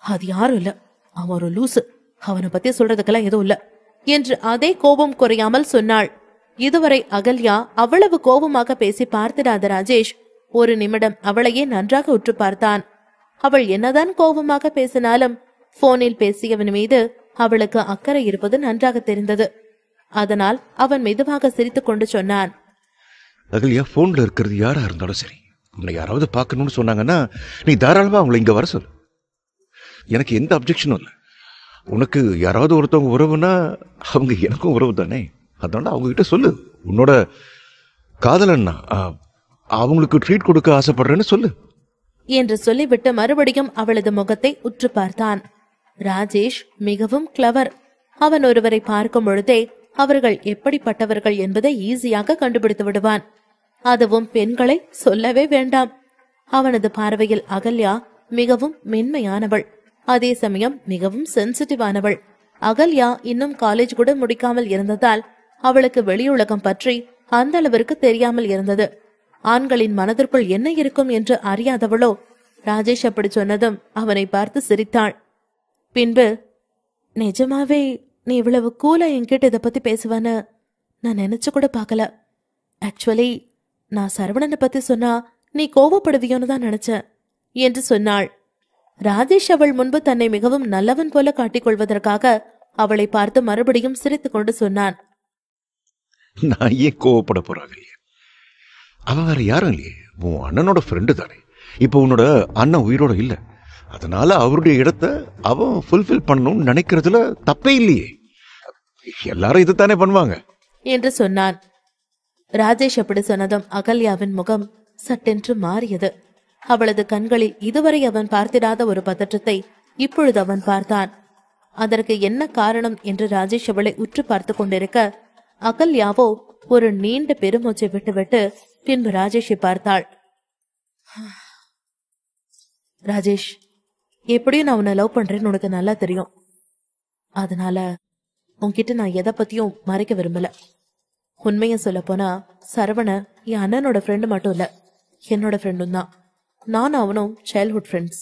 அது யாரும் இல்ல, அவன் ஒரு லூசு, அவனை பத்தி சொல்றதுக்கெல்லாம் எதுவும் இல்ல என்று அதே கோபம் குறையாமல் சொன்னாள். இதுவரை அகல்யா அவ்வளவு கோபமாக பேசி பார்த்திடாத ராஜேஷ் ஒரு நிமிடம் அவளையே நன்றாக உற்று பார்த்தான். அவள் என்னதான் கோபமாக பேசினாலும் போனில் பேசியவன் மீது அவளுக்கு அக்கறை இருப்பது நன்றாக தெரிந்தது. அதனால் அவன் மெதுவாக சிரித்துக் கொண்டு சொன்னான். அகல்யா, போன்ல இருக்கிறது யாரா இருந்தாலும் சரி, உன்னை யாராவது பார்க்கணும்னு சொன்னாங்கன்னா நீ தாராளமா அவங்களை இங்க வர சொல்லு. எனக்கு எந்த அப்ஜெக்ஷனும் இல்லை. உனக்கு யாராவது ஒருத்தவங்க உறவுனா அவங்க எனக்கும் உறவு தானே. அதனால அவங்க கிட்ட சொல்லு, உன்னோட காதலன்னா அவங்களுக்கு ட்ரீட் கொடுக்க ஆசைப்படுறேன்னு சொல்லு என்று சொல்லிவிட்டு மறுபடியும் அவளது முகத்தை உற்று பார்த்தான். ராஜேஷ் மிகவும் கிளவர். அவன் ஒருவரை பார்க்கும் பொழுதே அவர்கள் எப்படிப்பட்டவர்கள் என்பதை ஈஸியாக கண்டுபிடித்து விடுவான். அதுவும் பெண்களை சொல்லவே வேண்டாம். அவனது பார்வையில் அகல்யா மிகவும் மென்மையானவள், அதே சமயம் மிகவும் சென்சிட்டிவானவள். அகல்யா இன்னும் காலேஜ் கூட முடிக்காமல் இருந்ததால் அவளுக்கு வெளியுலகம் பற்றி அந்த அளவிற்கு தெரியாமல் இருந்தது. ஆண்களின் மனதிற்குள் என்ன இருக்கும் என்று அறியாதவளோ ராஜேஷ் அப்படி சொன்னதும் அவனை பார்த்து சிரித்தாள். பின்பு, நிஜமாவே நீ இவ்வளவு கூலா என்கிட்ட இதை பத்தி பேசுவான்னு நான் நினைச்சு கூட பார்க்கல. ஆக்சுவலி நான் சரவணனை பத்தி சொன்னா நீ கோவப்படுவியோன்னு தான் நினைச்சேன் என்று சொன்னாள். ராஜேஷ் அவள் முன்பு தன்னை மிகவும் நல்லவன் போல காட்டிக்கொள்வதற்காக அவளை பார்த்து மறுபடியும் சிரித்துக் கொண்டு சொன்னான். நான் ஏன் கோவப்பட போறாங்க? அவன் வேற யாரும் இல்லையே, உன் அண்ணனோட ஃப்ரெண்டு தானே. இப்போ உன்னோட அண்ணன் உயிரோட இல்ல, அதனால அவருடைய இடத்தை அவன் ஃபுல்ஃபில் பண்ணணும்னு நினைக்கிறதுல தப்பே இல்லையே. எல்லாரும் இதுதானே பண்ணுவாங்க என்று சொன்னான். ராஜேஷ் அப்படி சொன்னதும் அகல்யாவின் முகம் சட்டென்று மாறியது. அவளது கண்களில் இதுவரை அவன் பார்த்திடாத ஒரு பதற்றத்தை இப்பொழுது அவன் பார்த்தான். அதற்கு என்ன காரணம் என்று ராஜேஷ் அவளை உற்று பார்த்து கொண்டிருக்க, அகல்யாவோ ஒரு நீண்ட பெருமூச்சை விட்டுவிட்டு பின்பு ராஜேஷை பார்த்தாள். ராஜேஷ், எப்படியும் நான் உன்னை லவ் பண்றேன்னு உனக்கு நல்லா தெரியும். அதனால உன்கிட்ட நான் எதை பத்தியும் மறைக்க விரும்பல. உண்மைய சொல்ல போனா சரவண என் அண்ணனோட ஃப்ரெண்டு மட்டும் இல்ல, என்னோட ஃப்ரெண்டும் தான். நான் அவனும் சைல்ட்ஹுட் ஃப்ரெண்ட்ஸ்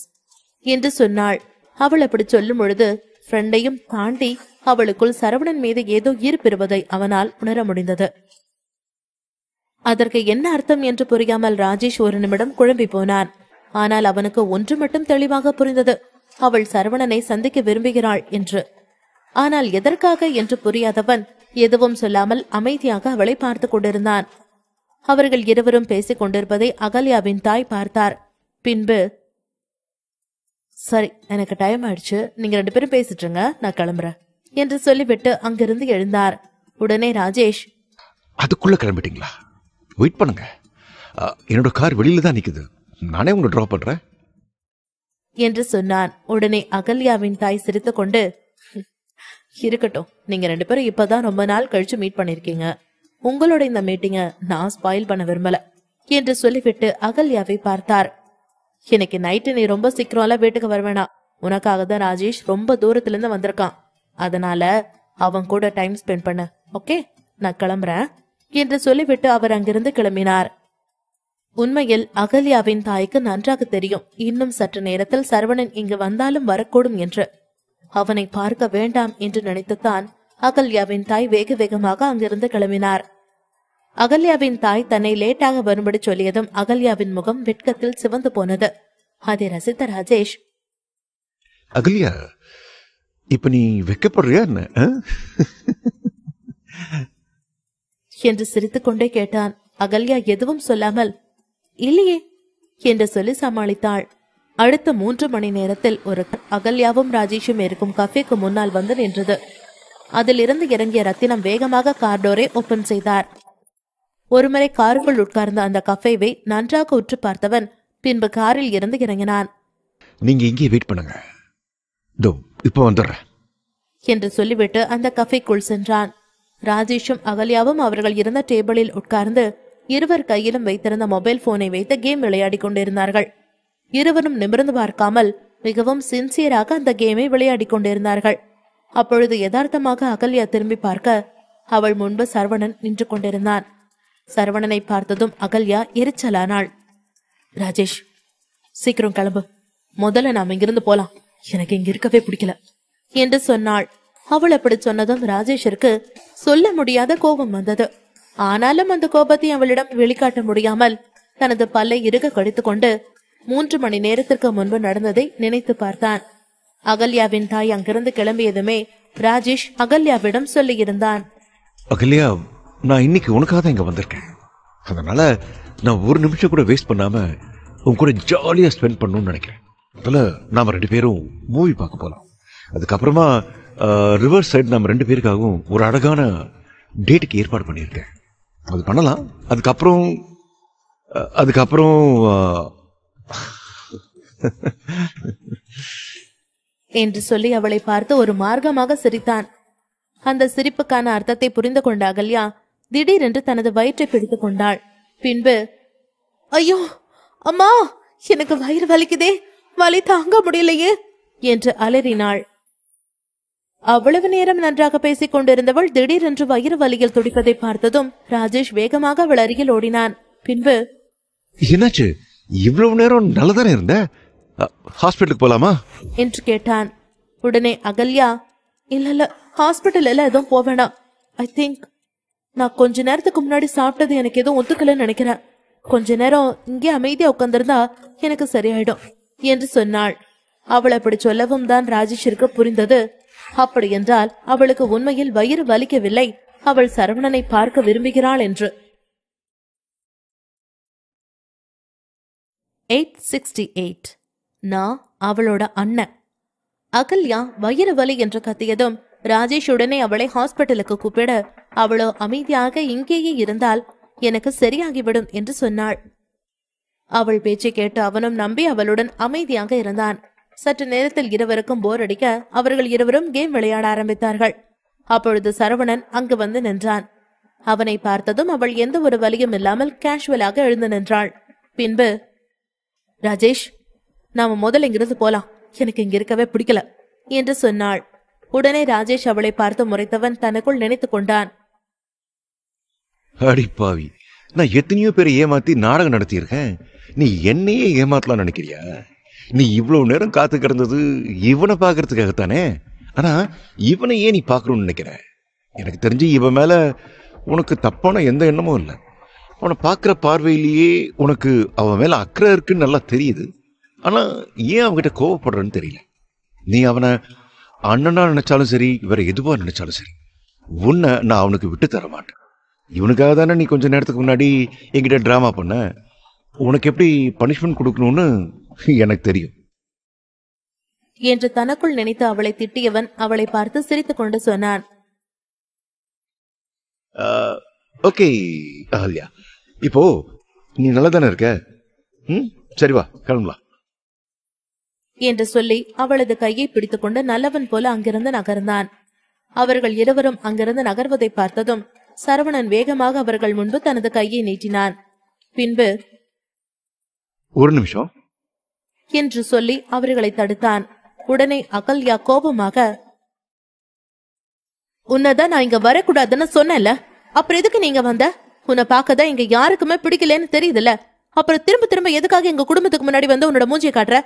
என்று சொன்னாள். அவள் அப்படி சொல்லும் பொழுது ஃப்ரெண்டையும் தாண்டி அவளுக்குள் சரவணன் மீது ஏதோ ஈர்ப்பிருவதை அவனால் உணர முடிந்தது. அதற்கு என்ன அர்த்தம் என்று புரியாமல் ராஜேஷ் ஒரு நிமிடம் குழம்பி போனான். ஆனால் அவனுக்கு ஒன்று மட்டும் தெளிவாக புரிந்தது, அவள் சரவணனை சந்திக்க விரும்புகிறாள் என்று. ஆனால் எதற்காக என்று புரியாதவன் எதுவும் சொல்லாமல் அமைதியாக அவளை பார்த்து கொண்டிருந்தான். அவர்கள் இருவரும் பேசிக் கொண்டிருப்பதை அகல்யாவின் தாய் பார்த்தார். பின்பு, சரி, எனக்கு டைம் ஆயிடுச்சு, நீங்க 2 பேரும் பேசிட்டுருங்க, நான் கிளம்புறேன் என்று சொல்லிவிட்டு அங்கிருந்து எழுந்தார். உடனே ராஜேஷ், அதுக்குள்ள கிளம்பிட்டீங்களா? வெயிட் பண்ணுங்க, என்னோட கார் வெளியில தான் நிக்குது, நானே உங்களை டிராப் பண்றேன் என்று சொன்னான். உடனே அகல்யாவின் தாய் சிரித்துக் கொண்டு, இருக்கட்டும், நீங்க 2 பேரும் இப்பதான் ரொம்ப நாள் கழிச்சு மீட் பண்ணிருக்கீங்க, உங்களோட இந்த மீட்டிங்க நான் ஸ்பாயில் பண்ண விரும்பல என்று சொல்லிவிட்டு அகல்யாவை பார்த்தார். இன்னைக்கு நைட்டு நீ ரொம்ப சீக்கிரம்லாம் வீட்டுக்கு வருவேனா, உனக்காக தான் ராஜேஷ் ரொம்ப தூரத்துல இருந்து வந்திருக்கான். அதனால அவன் கூட டைம் ஸ்பெண்ட் பண்ண. ஓகே, நான் கிளம்புறேன் என்று சொல்லிவிட்டு அவர் அங்கிருந்து கிளம்பினார். உண்மையில் அகல்யாவின் தாய்க்கு நன்றாக தெரியும் இன்னும் சற்று நேரத்தில் சரவணன் இங்கு வந்தாலும் வரக்கூடும் என்று. அவனை பார்க்க வேண்டாம் என்று நினைத்துத்தான் அகல்யாவின் தாய் வேக வேகமாக அங்கிருந்து கிளம்பினார். அகல்யாவின் தாய் தன்னை லேட்டாக வரும்படி சொல்லியதும் அகல்யாவின் முகம் வெட்கத்தில் சிவந்து போனது. அதை ரசித்த ராஜேஷ், அகல்யா, இப்ப நீ வெக்கப்படுறியா என்ன என்று சிரித்துக் கொண்டே கேட்டான். அகல்யா எதுவும் சொல்லாமல் இல்லையே என்று சொல்லி சமாளித்தாள். அடுத்த 3 மணி நேரத்தில் ஒரு அகல்யாவும் ராஜேஷும் இருக்கும் கஃபேக்கு முன்னால் வந்து நின்றது. அதிலிருந்து இறங்கிய ரத்தினம் வேகமாக கார் டோரை ஓபன் செய்தார். ஒருமுறை காருக்குள் உட்கார்ந்த அந்த கஃபேவை நன்றாக உற்று பார்த்தவன் பின்பு காரில் இருந்து இறங்கினான். நீங்க இங்கே வெயிட் பண்ணுங்க, இப்ப வந்துடுறேன் என்று சொல்லிவிட்டு அந்த கஃபேக்குள் சென்றான். ராஜேஷும் அகல்யாவும் அவர்கள் இருந்த டேபிளில் உட்கார்ந்து இருவர் கையிலும் வைத்திருந்த மொபைல் போனை வைத்து கேம் விளையாடி கொண்டிருந்தார்கள். இருவரும் நிமிர்ந்து பார்க்காமல் மிகவும் சின்சியராக அந்த கேமை விளையாடி கொண்டிருந்தார்கள். அப்பொழுது யதார்த்தமாக அகல்யா திரும்பி பார்க்க அவள் முன்பு சரவணன் நின்று கொண்டிருந்தான். சரவணனை பார்த்ததும் அகல்யா எரிச்சலானாள். ராஜேஷ், சீக்கிரம் கிளம்பு, முதல்ல நாம இங்கிருந்து போலாம், எனக்கு இங்க இருக்கவே பிடிக்கல என்று சொன்னாள். அவள் அப்படி சொன்னதும் ராஜேஷிற்கு சொல்ல முடியாத கோபம் வந்தது. ஆனாலும் அந்த கோபத்தை அவளிடம் வெளிக்காட்ட முடியாமல் தனது பல்லை இறுக கடித்துக் கொண்டு 3 மணி நேரத்திற்கு முன்பு நடந்ததை நினைத்து பார்த்தான். அகல்யாவின் தாய் அங்கிருந்து கிளம்பியதுமே ராஜேஷ் அகல்யாவிடம் சொல்லியிருந்தான். அகல்யா, நான் இன்னைக்கு உனக்காக தான் இங்க வந்திருக்கேன். அதனால நான் ஒரு நிமிஷம் கூட வேஸ்ட் பண்ணாம உன் கூட ஜாலியா ஸ்பெண்ட் பண்ணணும்னு நினைக்கிறேன். அதில் நாம 2 பேரும் மூவி பார்க்க போலாம். அதுக்கப்புறமா ரிவர் சைடு நம்ம 2 பேருக்காகவும் ஒரு அழகான டேட்டுக்கு ஏற்பாடு பண்ணியிருக்கேன். அது பண்ணலாம். அதுக்கப்புறம் என்று சொல்லி அவளை பார்த்து ஒரு மார்க்கமாக சிரித்தான். அந்த சிரிப்புக்கான அர்த்தத்தை புரிந்து கொண்ட அகல்யா திடீரென்று தனது வயிற்றை பிடித்துக் கொண்டாள். பின்பு, ஐயோ அம்மா, எனக்கு வயிறு வலிக்குதே, வலி தாங்க முடியலையே என்று அலறினாள். அவ்வளவு நேரம் நன்றாக பேசிக் கொண்டிருந்தவள் திடீரென்று வயிறு வலியில் துடிப்பதை பார்த்ததும் ராஜேஷ் வேகமாக அவள் அருகில் ஓடினான். பின்பு, என்னாச்சு, இவ்வளவு நேரம் நல்லதானே இருந்த, ஹாஸ்பிட்டலுக்கு போலாமா என்று கேட்டான். உடனே அகல்யா, இல்ல ஹாஸ்பிட்டல் எல்லாம் எதுவும் போவேணாம். ஐ திங்க் நான் கொஞ்ச நேரத்துக்கு முன்னாடி சாப்பிட்டது எனக்கு எதுவும் ஒத்துக்கலன்னு நினைக்கிறேன். கொஞ்ச நேரம் இங்கே அமைதியா உட்கார்ந்திருந்தா எனக்கு சரியாயிடும் என்று சொன்னாள். அவள் அப்படி சொல்லவும் தான் ராஜேஷிற்கு புரிந்தது, அப்படி என்றால் அவளுக்கு உண்மையில் வயிறு வலிக்கவில்லை, அவள் சரவணனை பார்க்க விரும்புகிறாள் என்று. 868 நான் அவளோட அண்ணன். அகல்யா வயிறு வலி என்று கத்தியதும் ராஜேஷ் உடனே அவளை ஹாஸ்பிட்டலுக்கு கூப்பிட, அவளோ அமைதியாக இங்கேயே இருந்தால் எனக்கு சரியாகிவிடும் என்று சொன்னாள். அவள் பேச்சை கேட்டு அவனும் நம்பி அவளுடன் அமைதியாக இருந்தான். சற்று நேரத்தில் இருவருக்கும் போர் அடிக்க அவர்கள் இருவரும் கேம் விளையாட ஆரம்பித்தார்கள். அப்பொழுது சரவணன் அங்கு வந்து நின்றான். அவனை பார்த்ததும் அவள் எந்த ஒரு வலியும் இல்லாமல் கேஷுவலாக எழுந்து நின்றாள். பின்பு, ராஜேஷ், நாம முதல்ல இங்கிருந்து போலாம், எனக்கு இங்க இருக்கவே பிடிக்கல என்று சொன்னாள். உடனே ராஜேஷ் அவளை பார்த்து முறைத்தவன் தனக்குள் நினைத்துக் கொண்டான். அடிப்பாவி, நான் எத்தனையோ பேரை ஏமாத்தி நாடகம் நடத்தியிருக்கேன், நீ என்னையே ஏமாத்தலாம் நினைக்கிறியா? நீ இவ்வளவு நேரம் காத்து கிடந்தது இவனை பாக்குறதுக்காகத்தானே. ஆனா இவனை ஏன் நீ பாக்கணும்னு நினைக்கிற? எனக்கு தெரிஞ்சு இவன் மேல உனக்கு தப்பான எந்த எண்ணமும் இல்லை. அவனை பார்க்குற பார்வையிலேயே உனக்கு அவன் மேல அக்கறை இருக்குன்னு நல்லா தெரியுது. ஆனா ஏன் அவன்கிட்ட கோவப்படுறன்னு தெரியல. நீ அவனை அண்ணனா நினைச்சாலும் சரி, வேற எதுவா நினைச்சாலும் சரி, உன்னை நான் அவனுக்கு விட்டு தர மாட்டேன். இவனுக்காக தானே நீ கொஞ்ச நேரத்துக்கு முன்னாடி என்கிட்ட டிராமா பண்ண. உனக்கு எப்படி பனிஷ்மெண்ட் கொடுக்கணும்னு எனக்கு தெரியும் என்று தனக்குள் நினைத்து அவளை திட்டியவன் அவளை பார்த்து சிரித்துக் கொண்டு சொன்னான். ஓகே அகல்யா, இப்போ நீ நல்லா தானே இருக்க? சரி வா கிளம்பலாம் என்று சொல்லி அவளது கையை பிடித்துக்கொண்டு நல்லவன் போல அங்கிருந்து நகர்ந்தான். அவர்கள் இருவரும் அங்கிருந்து நகர்வதை பார்த்ததும் சரவணன் வேகமாக அவர்கள் முன்பு தனது கையை நீட்டினான். பின்பு, ஒரு நிமிஷம் என்று சொல்லி அவர்களை தடுத்தான். உடனே அகல்யா கோபமாக, உன்னதான் நான் இங்க வரக்கூடாதுன்னு சொன்னேன்ல, அப்புறம் எதுக்கு நீங்க வந்த? உன்னை பார்க்கதான் இங்க யாருக்குமே பிடிக்கலன்னு தெரியுதுல்ல, அப்புறம் திரும்ப திரும்ப எதுக்காக எங்க குடும்பத்துக்கு முன்னாடி வந்து உன்னோட மூஞ்சியை காட்டுற?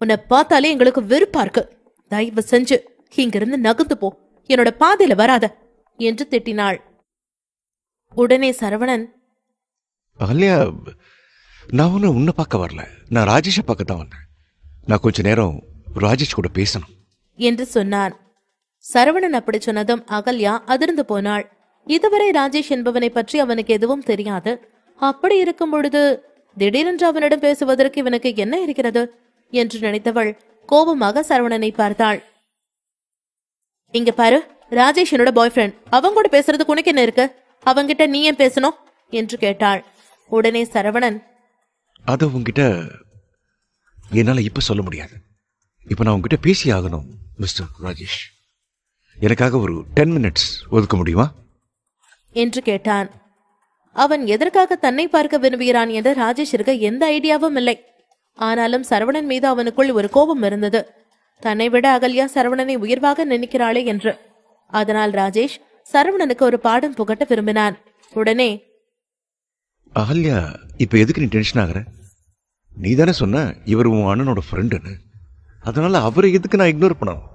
உன்னை பார்த்தாலே எங்களுக்கு வெறுப்பா இருக்கு. தயவு செஞ்சு இங்கிருந்து நகர்ந்து போ, என்னோட பாதையில வராத என்று திட்டினாள். உடனே சரவணன், அகல்யா, நான் உன்னை பார்க்க வரல, நான் ராஜேஷை பார்க்க தான் வந்தேன். நான் கொஞ்ச நேரம் ராஜேஷ் கூட பேசணும் என்று சொன்னான். சரவணன் அப்படி சொன்னதும் அகல்யா அதிர்ந்து போனாள். இதுவரை ராஜேஷ் என்பவனை பற்றி அவனுக்கு எதுவும் தெரியாது. அப்படி இருக்கும் பொழுது திடீரென்று அவனிடம் பேசுவதற்கு இவனுக்கு என்ன இருக்கிறது என்று நினைத்தவள் கோபமாக சரவணனை பார்த்தாள். இங்க பாரு, ராஜேஷ் என்னோட பாய் ஃப்ரெண்ட், அவங்க கூட பேசுறதுக்கு உனக்கு என்ன இருக்கு? அவங்கிட்ட நீ ஏன் பேசணும் என்று கேட்டாள். உடனே சரவணன், அத உங்ககிட்ட என்னால இப்ப சொல்ல முடியாது. இப்ப நான் உங்ககிட்ட பேசி ஆகணும் மிஸ்டர் ராஜேஷ். எனக்காக ஒரு 10 மினிட்ஸ் ஒதுக்க முடியுமா என்று கேட்டான். அவன் எதற்காக தன்னை பார்க்க விரும்புகிறான் என்று ராஜேஷிற்கு எந்த ஐடியாவும் இல்லை. ஆனாலும் சரவணன் மீது அவனுக்குள் ஒரு கோபம் இருந்தது. தன்னை விட அகல்யா சரவணனை உயர்வாக நினைக்கிறாளே என்று. அதனால் ராஜேஷ் சரவணனுக்கு ஒரு பாடம் புகட்ட விரும்பினான். உடனே, அகல்யா, இப்ப எதுக்கு நீ டென்ஷன் ஆகுற? நீ தானே சொன்ன இவர் உன் அண்ணனோட ஃப்ரெண்டுன்னு. அதனால அவரை எதுக்கு நான் இக்னோர் பண்ணணும்?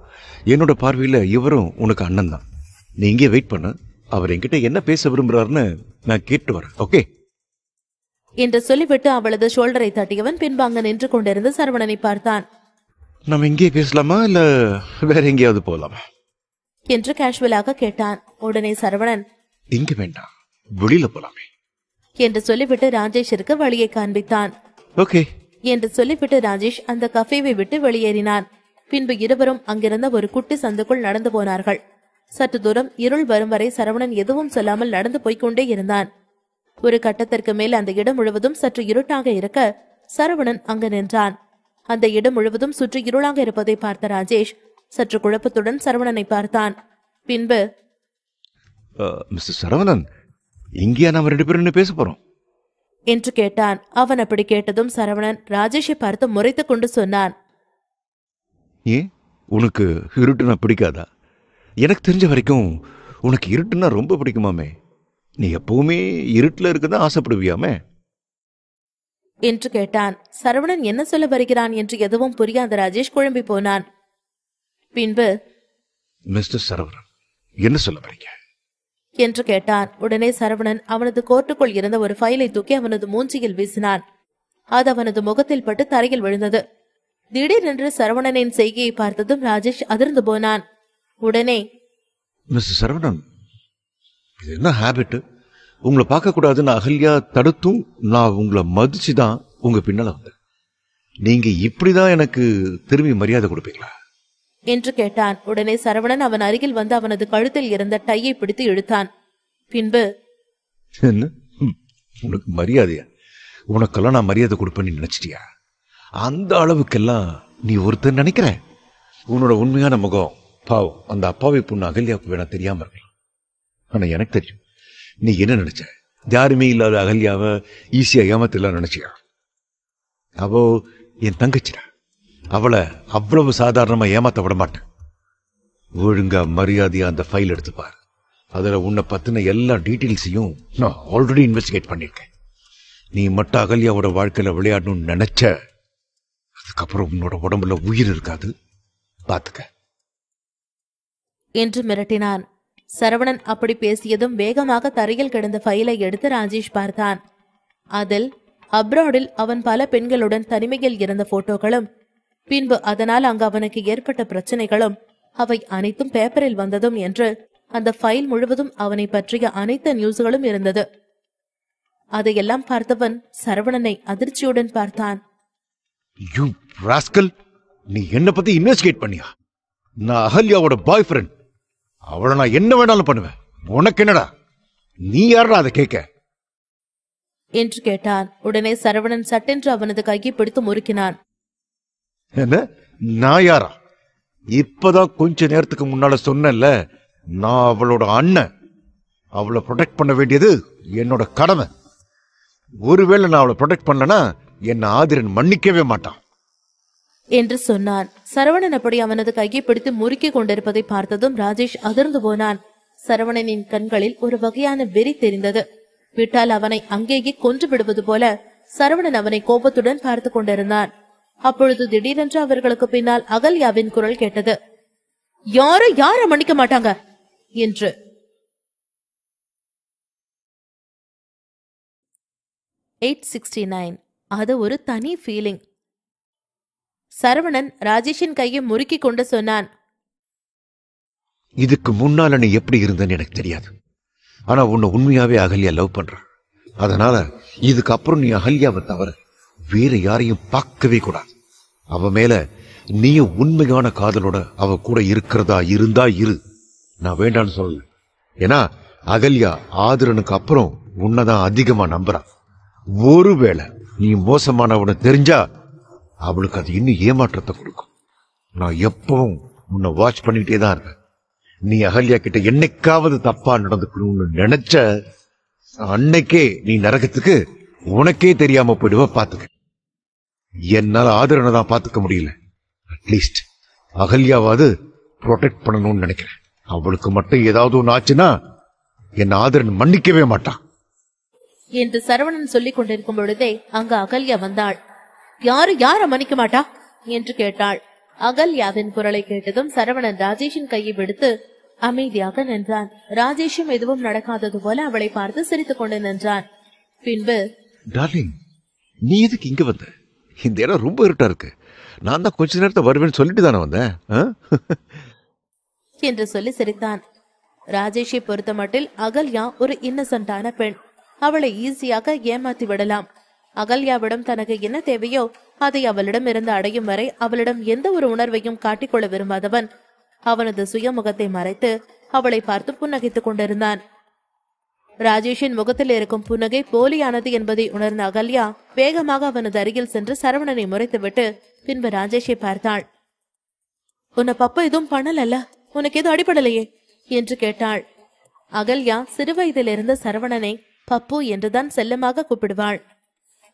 என்னோட பார்வையில இவரும் உனக்கு அண்ணன் தான். நீ இங்கே வெயிட் பண்ண, அவர் என்கிட்ட என்ன பேச விரும்புறாருன்னு நான் கேட்டு வரேன். ஓகே என்று சொல்லிவிட்டு அவளது ஷோல்டரை தட்டியவன் பின்பாங்க நின்று கொண்டிருந்து சரவணனை பார்த்தான். நம்ம இங்கே பேசலாமா இல்ல வேற எங்கேயாவது போலாமா என்று கேஷுவலாக கேட்டான். உடனே சரவணன், இங்க வேண்டாம், வெளியில போலாமே என்று சொல்லிவிட்டு ராஜேஷிற்கு வழியை காண்பித்தான். ஓகே என்று சொல்லிவிட்டு ராஜேஷ் அந்த கஃபேவை விட்டு வெளியேறினான். பின்பு இருவரும் அங்கிருந்த ஒரு குட்டி சந்துக்குள் நடந்து போனார்கள். சற்று தூரம் இருள் வரும் வரை சரவணன் எதுவும் சொல்லாமல் நடந்து போய்கொண்டே இருந்தான். ஒரு கட்டத்திற்கு மேல் அந்த இடம் முழுவதும் சற்று இருட்டாக இருக்க சரவணன் அங்கு நின்றான். அந்த இடம் முழுவதும் சுற்றி இருளாக இருப்பதை பார்த்த ராஜேஷ் சற்று குழப்பத்துடன் சரவணனை பார்த்தான். பின்பு, மிஸ்டர் சரவணன், இங்கேயா நாம 2 பேரும் பேச போறோம் என்று கேட்டான். அவன் அப்படி கேட்டதும் சரவணன் ராஜேஷை பார்த்து முறைத்து கொண்டு சொன்னான். ஏன் உனக்கு இருட்டுனா பிடிக்காதா? எனக்கு தெரிஞ்ச வரைக்கும் உனக்கு இருட்டுனா ரொம்ப பிடிக்குமாமே. நீ எப்பவுமே இருட்டுல இருக்கதான் ஆசைப்படுவியாமே என்று கேட்டான். சரவணன் என்ன சொல்ல வருகிறான் என்று எதுவும் புரியாத ராஜேஷ் குழம்பி போனான். பின்பு, மிஸ்டர் சரவணன், என்ன சொல்ல வரீங்க என்று கேட்டான். உடனே சரவணன் அவனது கோட்டுக்குள் இருந்த ஒரு ஃபைலை தூக்கி அவனது மூஞ்சியில் வீசினான். அது அவனது முகத்தில் பட்டு தரையில் விழுந்தது. திடீரென்று சரவணனின் செய்கையை பார்த்ததும் ராஜேஷ் அதிர்ந்து போனான். உடனே, மிஸ்டர் சரவணன், இது என்ன ஹேபிட்? உங்களை பார்க்க கூடாதுன்னு அகல்யா தடுத்தும் நான் உங்களை மதிச்சுதான் உங்க பின்னால வந்தேன். நீங்க இப்படிதான் எனக்கு திரும்பி மரியாதை கொடுப்பீங்களா என்று கேட்டான். உடனே சரவணன் அவன் அருகில் வந்து அவனது கழுத்தில் இருந்த டையை பிடித்து இழுத்தான். பின்பு, என்ன உனக்கு மரியாதையா? உனக்கெல்லாம் நான் மரியாதை கொடுப்பேன்னு நினைச்சிட்டியா? அந்த அளவுக்கெல்லாம் நீ ஒருத்தர் நினைக்கிற? உன்னோட உண்மையான முகம் பாவம் அந்த அப்பாவை பொண்ணு அகல்யாவுக்கு வேணா தெரியாம இருக்கலாம். ஆனா எனக்கு தெரியும் நீ என்ன நினைச்ச. யாருமே இல்லாத அகல்யாவை ஈஸியா ஏமாத்தலாம் நினைச்சியா? அவோ என் தங்கச்சிடா. அவளை அவ்வளவு சாதாரணமா ஏமாத்த விட மாட்டேன். ஒழுங்கா மரியாதையா அந்த ஃபைல் எடுத்துப்பாரு. அதுல உன்னை பத்தின எல்லா டீட்டெயில்ஸையும் நான் ஆல்ரெடி இன்வெஸ்டிகேட் பண்ணிருக்கேன். நீ மட்டும் அகல்யாவோட வாழ்க்கையில விளையாடணும்னு நினைச்ச, அதுக்கப்புறம் உன்னோட உடம்புல உயிர் இருக்காது, பாத்துக்க என்று மிரட்டினான். சரவணன் அப்படி பேசியதும் வேகமாக தரையில் கிடந்த ஃபைலை எடுத்து ராஜேஷ் பார்த்தான். அதில் அப்ராடில் அவன் பல பெண்களுடன் தனிமையில் இருந்த போட்டோக்களும், பின்பு அதனால் அங்கு அவனுக்கு ஏற்பட்ட பிரச்சனைகளும், அவை அனைத்தும் பேப்பரில் வந்ததும் என்று அந்த ஃபைல் முழுவதும் அவனை பற்றிய அனைத்து நியூஸ்களும் இருந்தது. அதையெல்லாம் பார்த்தவன் சரவணனை அதிர்ச்சியுடன் பார்த்தான். யூ ராஸ்கல், நீ என்ன பத்தி இன்வெஸ்டிகேட் பண்ணியா? நான் அகல்யாவோட பாய் ஃப்ரெண்ட். அவளை நான் என்ன வேணாலும் பண்ணுவேன். உனக்கு என்னடா? நீ யாரா அதை கேட்க என்று கேட்டான். உடனே சரவணன் சட்டென்று அவனது கையை பிடித்து முறுக்கினான். என்ன? நான் யாரா? இப்பதான் கொஞ்ச நேரத்துக்கு முன்னால சொன்னேன்ல, நான் அவளோட அண்ணன். அவளை ப்ரொடெக்ட் பண்ண வேண்டியது என்னோட கடமை. ஒருவேளை நான் அவளை ப்ரொடெக்ட் பண்ணலனா என்ன ஆதிரன் மன்னிக்கவே மாட்டான் என்று சொன்னான். சரவணன் அப்படி அவனது கையை பிடித்து முறுக்கி கொண்டிருப்பதை பார்த்ததும் ராஜேஷ் அதிர்ந்து போனான். சரவணனின் கண்களில் ஒரு வகையான வெறி தெரிந்தது. விட்டால் அவனை அங்கேயே கொன்று விடுவது போல சரவணன் அவனை கோபத்துடன் பார்த்து கொண்டிருந்தான். அப்பொழுது திடீரென்று அவர்களுக்கு பின்னால் அகல்யாவின் குரல் கேட்டது. யாரும் யார மன்னிக்க மாட்டாங்க என்று. அது ஒரு தனி ஃபீலிங். சரவணன் ராஜேஷின் கையை முறுக்கி கொண்டு சொன்னான். இதுக்கு முன்னால நீ எப்படி இருந்தன்னு எனக்கு தெரியாது. ஆனா உன்னை உண்மையாவே அகல்யா லவ் பண்ற. அதனால இதுக்கப்புறம் நீ அகல்யாவை தவிர வேற யாரையும் பார்க்கவே கூடாது. அவ மேல நீயும் உண்மையான காதலோட அவ கூட இருக்கிறதா இருந்தா இரு. நான் வேண்டான்னு சொல்லல. ஏன்னா அகல்யா ஆதிரனுக்கு அப்புறம் உன்னதான் அதிகமா நம்புறான். ஒருவேளை நீ மோசமானவன தெரிஞ்சா அவளுக்கு அது இன்னும் ஏமாற்றத்தை கொடுக்கும். நான் எப்பவும் உன்னை வாட்ச் பண்ணிட்டே தான் இருக்கேன். நீ அகல்யா கிட்ட என்னைக்காவது தப்பா நடந்துக்கணும்னு நினைச்ச அன்னைக்கே நீ நரகத்துக்கு உனக்கே தெரியாம போயிடுவ. பாத்துக்க. என்னால ஆதரனை தான் பாத்துக்க முடியல. அட்லீஸ்ட் அகல்யாவாவது ப்ரொடெக்ட் பண்ணணும்னு நினைக்கிறேன். அவளுக்கு மட்டும் ஏதாவது ஒண்ணு ஆச்சுன்னா என் ஆதரன் மன்னிக்கவே மாட்டான் என்று சரவணன் சொல்லிக் கொண்டிருக்கும் பொழுதே அங்கு அகல்யா வந்தாள். யார மன்னிக்க மாட்டா என்று கேட்டாள். அகல்யாவின் குரலை கேட்டதும் சரவணன் ராஜேஷின் கையை விடுத்து அமைதியாக நின்றான். ராஜேஷும் எதுவும் நடக்காதது போல அவளை பார்த்து சிரித்துக் கொண்டு நின்றான். பின்பு, டார்லிங், நீ எதுக்கு இங்க வந்த? இந்த இடம் ரொம்ப இருட்டா இருக்கு. நான் தான் கொஞ்ச நேரத்தை வருவேன்னு சொல்லிட்டு தானே வந்தேன் என்று சொல்லி சிரித்தான். ராஜேஷை பொறுத்த மட்டில் அகல்யா ஒரு இன்னசென்டான பெண். அவளை ஈஸியாக ஏமாத்தி விடலாம். அகல்யாவிடம் தனக்கு என்ன தேவையோ அதை அவளிடம் இருந்து அடையும் வரை அவளிடம் எந்த ஒரு உணர்வையும் காட்டிக்கொள்ள விரும்பாதவன் அவனது சுயமுகத்தை மறைத்து அவளை பார்த்து புன்னகைத்துக் கொண்டிருந்தான். ராஜேஷின் முகத்தில் இருக்கும் புன்னகை போலியானது என்பதை உணர்ந்த அகல்யா வேகமாக அவனது அருகில் சென்று சரவணனை முறைத்துவிட்டு பின்பு ராஜேஷை பார்த்தாள். உன்னை பப்பா எதுவும் பண்ணல, உனக்கு எதுவும் அடிபடலையே என்று கேட்டாள். அகல்யா சிறுவயதிலிருந்து சரவணனை பப்பு என்றுதான் செல்லமாக கூப்பிடுவாள்.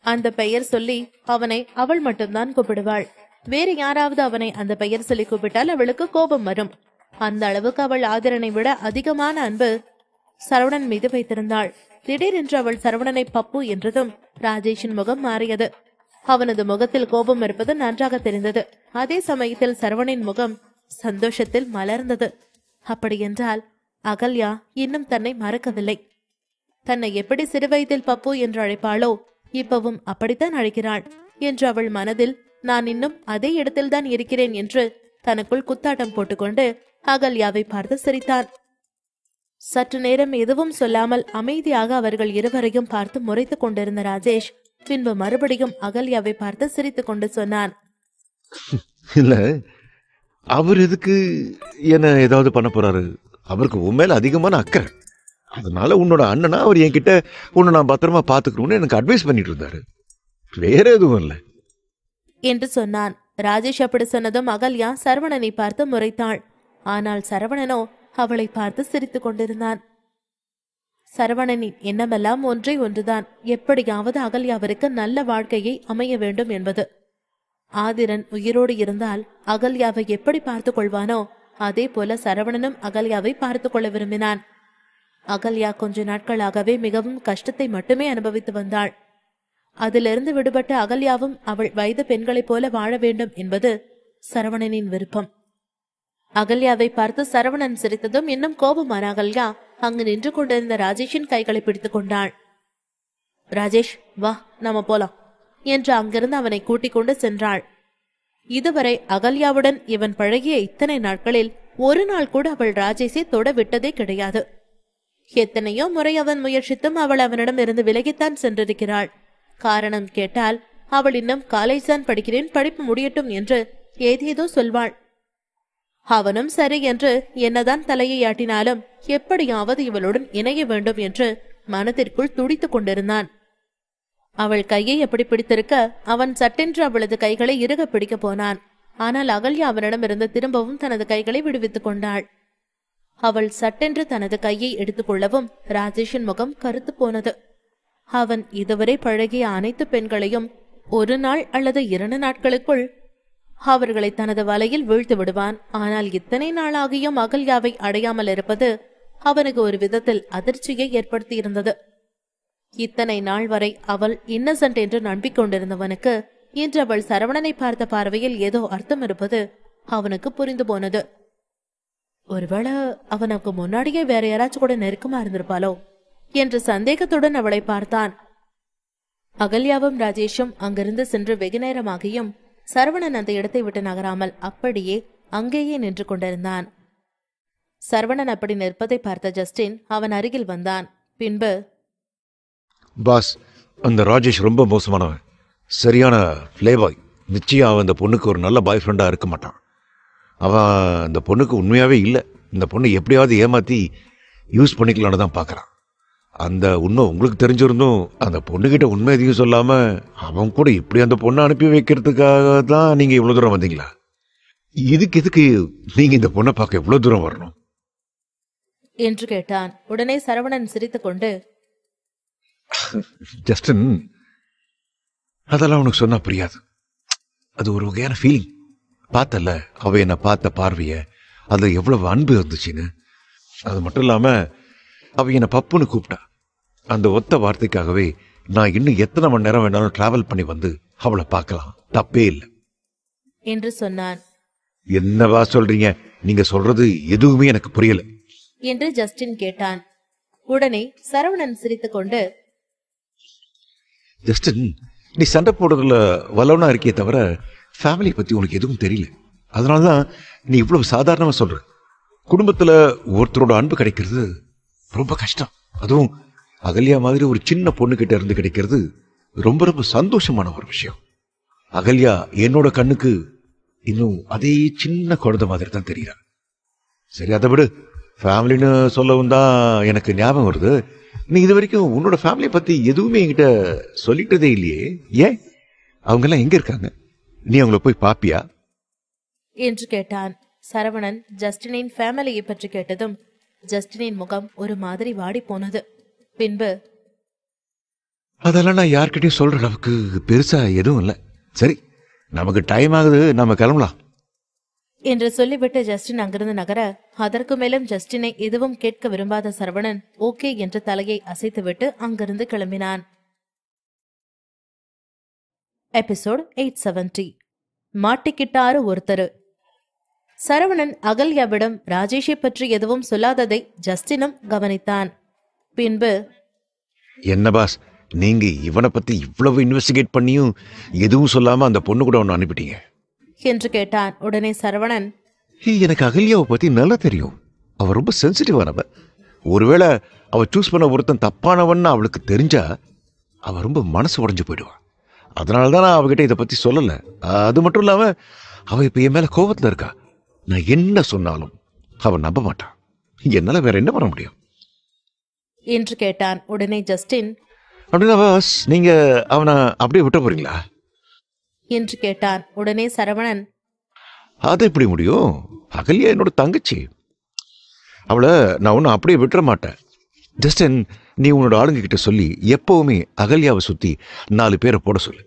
அந்த பெயர் சொல்லி அவனை அவள் மட்டும்தான் கூப்பிடுவாள். வேறு யாராவது அவனை அந்த பெயர் சொல்லி கூப்பிட்டால் அவளுக்கு கோபம் வரும். அந்த அளவுக்கு அவள் ஆதிரனை விட அதிகமான அன்பு சரவணன் மீது வைத்திருந்தாள். திடீரென்று அவள் சரவணனை பப்பு என்றதும் ராஜேஷின் முகம் மாறியது. அவனது முகத்தில் கோபம் இருப்பது நன்றாக தெரிந்தது. அதே சமயத்தில் சரவணின் முகம் சந்தோஷத்தில் மலர்ந்தது. அப்படியென்றால் அகல்யா இன்னும் தன்னை மறக்கவில்லை. தன்னை எப்படி சிறுவயதில் பப்பு என்று அழைப்பாளோ இப்பவும் அப்படித்தான் அழைக்கிறாள் என்று அவள் மனதில் நான் இன்னும் அதே இடத்தில்தான் இருக்கிறேன் என்று தனக்குள் குத்தாட்டம் போட்டுக்கொண்டு அகல்யாவை பார்த்து சிரித்தான். சற்று நேரம் எதுவும் சொல்லாமல் அமைதியாக அவர்கள் இருவரையும் பார்த்து முறைத்துக் கொண்டிருந்த ராஜேஷ் பின்பு மறுபடியும் அகல்யாவை பார்த்து சிரித்துக் கொண்டு சொன்னான். இல்ல, அவர் எதுக்கு என்ன ஏதாவது பண்ண போறாரு? அவருக்கு உண்மையில அதிகமான அக்கறை. அதனால உன்னோட அண்ணனா அவர் என்கிட்ட உன்னை நான் பத்திரமா பாத்துக்கணும்னு எனக்கு அட்வைஸ் பண்ணிட்டு இருந்தாரு. வேற எதுவும் இல்லை என்று சொன்னான். ராஜேஷ் அப்படி சொன்னதும் அகல்யா சரவணனை பார்த்து முறைத்தாள். ஆனால் சரவணனோ அவளை பார்த்து சிரித்துக் கொண்டிருந்தான். சரவணனின் எண்ணமெல்லாம் ஒன்றே ஒன்றுதான், எப்படியாவது அகல்யாவிற்கு நல்ல வாழ்க்கையை அமைய வேண்டும் என்பது. ஆதிரன் உயிரோடு இருந்தால் அகல்யாவை எப்படி பார்த்து கொள்வானோ அதே போல சரவணனும் அகல்யாவை பார்த்து கொள்ள விரும்பினான். அகல்யா கொஞ்ச நாட்களாகவே மிகவும் கஷ்டத்தை மட்டுமே அனுபவித்து வந்தாள். அதிலிருந்து விடுபட்ட அகல்யாவும் அவள் வயது பெண்களைப் போல வாழ வேண்டும் என்பது சரவணனின் விருப்பம். அகல்யாவை பார்த்து சரவணன் சிரித்ததும் இன்னும் கோபமான அகல்யா அங்கு நின்று கொண்டிருந்த ராஜேஷின் கைகளை பிடித்துக் கொண்டாள். ராஜேஷ், வா நாம போலாம் என்று அங்கிருந்து அவனை கூட்டிக் கொண்டு சென்றாள். இதுவரை அகல்யாவுடன் இவன் பழகிய இத்தனை நாட்களில் ஒரு நாள் கூட அவள் ராஜேஷை தொட விட்டதே கிடையாது. எத்தனையோ முறை அவன் முயற்சித்தும் அவள் அவனிடம் இருந்து விலகித்தான் சென்றிருக்கிறாள். காரணம் கேட்டால் அவள் இன்னும் காலேஜ் தான் படிக்கிறேன், படிப்பு முடியட்டும் என்று ஏதேதோ சொல்வாள். அவனும் சரி என்று என்னதான் தலையை ஆட்டினாலும் எப்படியாவது இவளுடன் இணைய வேண்டும் என்று மனதிற்குள் துடித்துக் கொண்டிருந்தான். அவள் கையை எப்படி பிடித்திருக்க அவன் சட்டென்று அவளது கைகளை இறுக பிடிக்க போனான். ஆனால் அகல்யா அவனிடமிருந்து திரும்பவும் தனது கைகளை விடுவித்துக் கொண்டாள். அவள் சட்டென்று தனது கையை எடுத்துக்கொள்ளவும் ராஜேஷின் முகம் கருத்து போனது. அவன் இதுவரை பழகிய அனைத்து பெண்களையும் ஒரு நாள் அல்லது 2 நாட்களுக்குள் அவர்களை தனது வலையில் வீழ்த்து விடுவான். ஆனால் இத்தனை நாளாகியும் அகல்யாவை அடையாமல் இருப்பது அவனுக்கு ஒரு விதத்தில் அதிர்ச்சியை ஏற்படுத்தி இருந்தது. இத்தனை நாள் வரை அவள் இன்னசென்ட் என்று நம்பிக்கொண்டிருந்தவனுக்கு இன்று அவள் சரவணனை பார்த்த பார்வையில் ஏதோ அர்த்தம் இருப்பது அவனுக்கு புரிந்து போனது. ஒருவேளை அவனுக்கு முன்னாடியே வேற யாராச்சும் கூட நெருக்கமா இருந்திருப்பாளோ என்று சந்தேகத்துடன் அவளை பார்த்தான். அகல்யாவும் ராஜேஷும் அங்கிருந்து சென்று வெகு நேரமாகியும் சரவணன் அந்த இடத்தை விட்டு நகராமல் அப்படியே அங்கேயே நின்று கொண்டிருந்தான். சரவணன் அப்படி நிற்பதை பார்த்த ஜஸ்டின் அவன் அருகில் வந்தான். பின்பு, பாஸ், அந்த ராஜேஷ் ரொம்ப மோசமானவன், சரியான பிளேபாய். நிச்சயம் அவன் அந்த பொண்ணுக்கு ஒரு நல்ல பாய் ஃப்ரெண்டா இருக்க மாட்டான். அவன் அந்த பொண்ணுக்கு உண்மையாவே இல்லை. இந்த பொண்ணு எப்படியாவது ஏமாத்தி யூஸ் பண்ணிக்கலான்னு தான் பார்க்கறான். அந்த உண்மை உங்களுக்கு தெரிஞ்சிருந்தும் அந்த பொண்ணுகிட்ட உண்மை எதையும் சொல்லாம அவன் கூட இப்படி அந்த பொண்ணை அனுப்பி வைக்கிறதுக்காக தான் நீங்க இவ்வளவு தூரம் வந்தீங்களா? எதுக்கு நீங்க இந்த பொண்ணை பார்க்க எவ்வளவு தூரம் வரணும் என்று கேட்டான். உடனே சரவணன் சிரித்துக் கொண்டு, ஜஸ்டின், அதெல்லாம் உனக்கு சொன்னா புரியாது. அது ஒரு வகையான ஃபீலிங். பார்த்தல அவ என்ன பார்த்த பார்வைய, அதுல எவ்வளவு அன்பு இருந்துச்சுன்னு. அது மட்டும் இல்லாம அவ என்ன பப்புன்னு கூப்பிட்டா. அந்த ஒத்த வார்த்தைக்காகவே நான் இன்னும் எத்தனை மணி நேரம் வேணாலும் டிராவல் பண்ணி வந்து அவளை பார்க்கலாம், தப்பே இல்லை என்று சொன்னான். என்னவா சொல்றீங்க? நீங்க சொல்றது எதுவுமே எனக்கு புரியல என்று ஜஸ்டின் கேட்டான். உடனே சரவணன் சிரித்துக் கொண்டு, ஜஸ்டின், நீ சண்டை போடுறதுல வல்லவனா இருக்கியே தவிர ஃபேமிலி பத்தி உனக்கு எதுவும் தெரியல. அதனாலதான் நீ இவ்வளவு சாதாரணமா சொல்ற. குடும்பத்துல ஒருத்தரோட அன்பு கிடைக்கிறது ரொம்ப கஷ்டம். அதுவும் அகல்யா மாதிரி ஒரு சின்ன பொண்ணு கிட்ட இருந்து கிடைக்கிறது ரொம்ப ரொம்ப சந்தோஷமான ஒரு விஷயம். அகல்யா என்னோட கண்ணுக்கு இன்னும் அதே சின்ன குழந்தை மாதிரி தான் தெரியுறா. சரி, அதை விடு. ஃபேமிலின்னு சொல்லவும் தான் எனக்கு ஞாபகம் வருது. நீ இது வரைக்கும் உன்னோட ஃபேமிலியை பத்தி எதுவுமே என்கிட்ட சொல்லிட்டதே இல்லையே. ஏன்? அவங்க எல்லாம் எங்க இருக்காங்க? நீ அவங்கள போய் பாப்பியா என்று கேட்டான். சரவணன் ஜஸ்டினின் ஃபேமிலியை பற்றி கேட்டதும் ஜஸ்டினின் முகம் ஒரு மாதிரி வாடி போனது. பின்பு, அதெல்லாம் நான் யார்கிட்டயும் சொல்ற அளவுக்கு பெருசா எதுவும் இல்லை. சரி, நமக்கு டைம் ஆகுது, நம்ம கிளம்பலாம் என்று சொல்லிவிட்டு ஜஸ்டின் அங்கிருந்து நகர, அதற்கு மேலும் ஜஸ்டினை எதுவும் கேட்க விரும்பாத சரவணன் ஓகே என்று தலையை அசைத்துவிட்டு அங்கிருந்து கிளம்பினான். எபிசோட் 870. மாட்டிக்கிட்டாரு ஒருத்தரு. சரவணன் அகல்யாவிடம் ராஜேஷை பற்றி எதுவும் சொல்லாததை ஜஸ்டினும் கவனித்தான். பின்பு, என்ன பாஸ், நீங்க இவனை பத்தி இவ்வளவு இன்வெஸ்டிகேட் பண்ணியும் எதுவும் சொல்லாம அந்த பொண்ணு கூட ஒன்னு அனுப்பிட்டீங்க என்று கேட்டான். உடனே சரவணன், எனக்கு அகல்யாவை பத்தி நல்லா தெரியும். அவ ரொம்ப சென்சிட்டிவானவ. ஒருவேளை அவ சூஸ் பண்ண ஒருத்தன் தப்பானவன்னு அவளுக்கு தெரிஞ்சா அவ ரொம்ப மனசு உடைஞ்சு போயிடுவா. அதனாலதான் நான் அவகிட்ட இதை பத்தி சொல்லல. அது மட்டும் இல்லாம அவ இப்ப என் மேல கோபத்துல இருக்கா. நான் என்ன சொன்னாலும் அவ நம்ப மாட்டான். என்னால வேற என்ன பண்ண முடியும் என்று கேட்டான். உடனே ஜஸ்டின், அப்படின்னா பாஸ், நீங்க அவனை அப்படியே விட்ட போறீங்களா என்று கேட்டான். உடனே சரவணன், அது எப்படி முடியும்? அகல்யா என்னோட தங்கச்சி. அவளை நான் ஒன்னும் அப்படியே விட்டுற மாட்டேன். ஜஸ்டின், நீ உன்னோட ஆளுங்க கிட்ட சொல்லி எப்பவுமே அகல்யாவை சுத்தி 4 பேரை போட சொல்லு.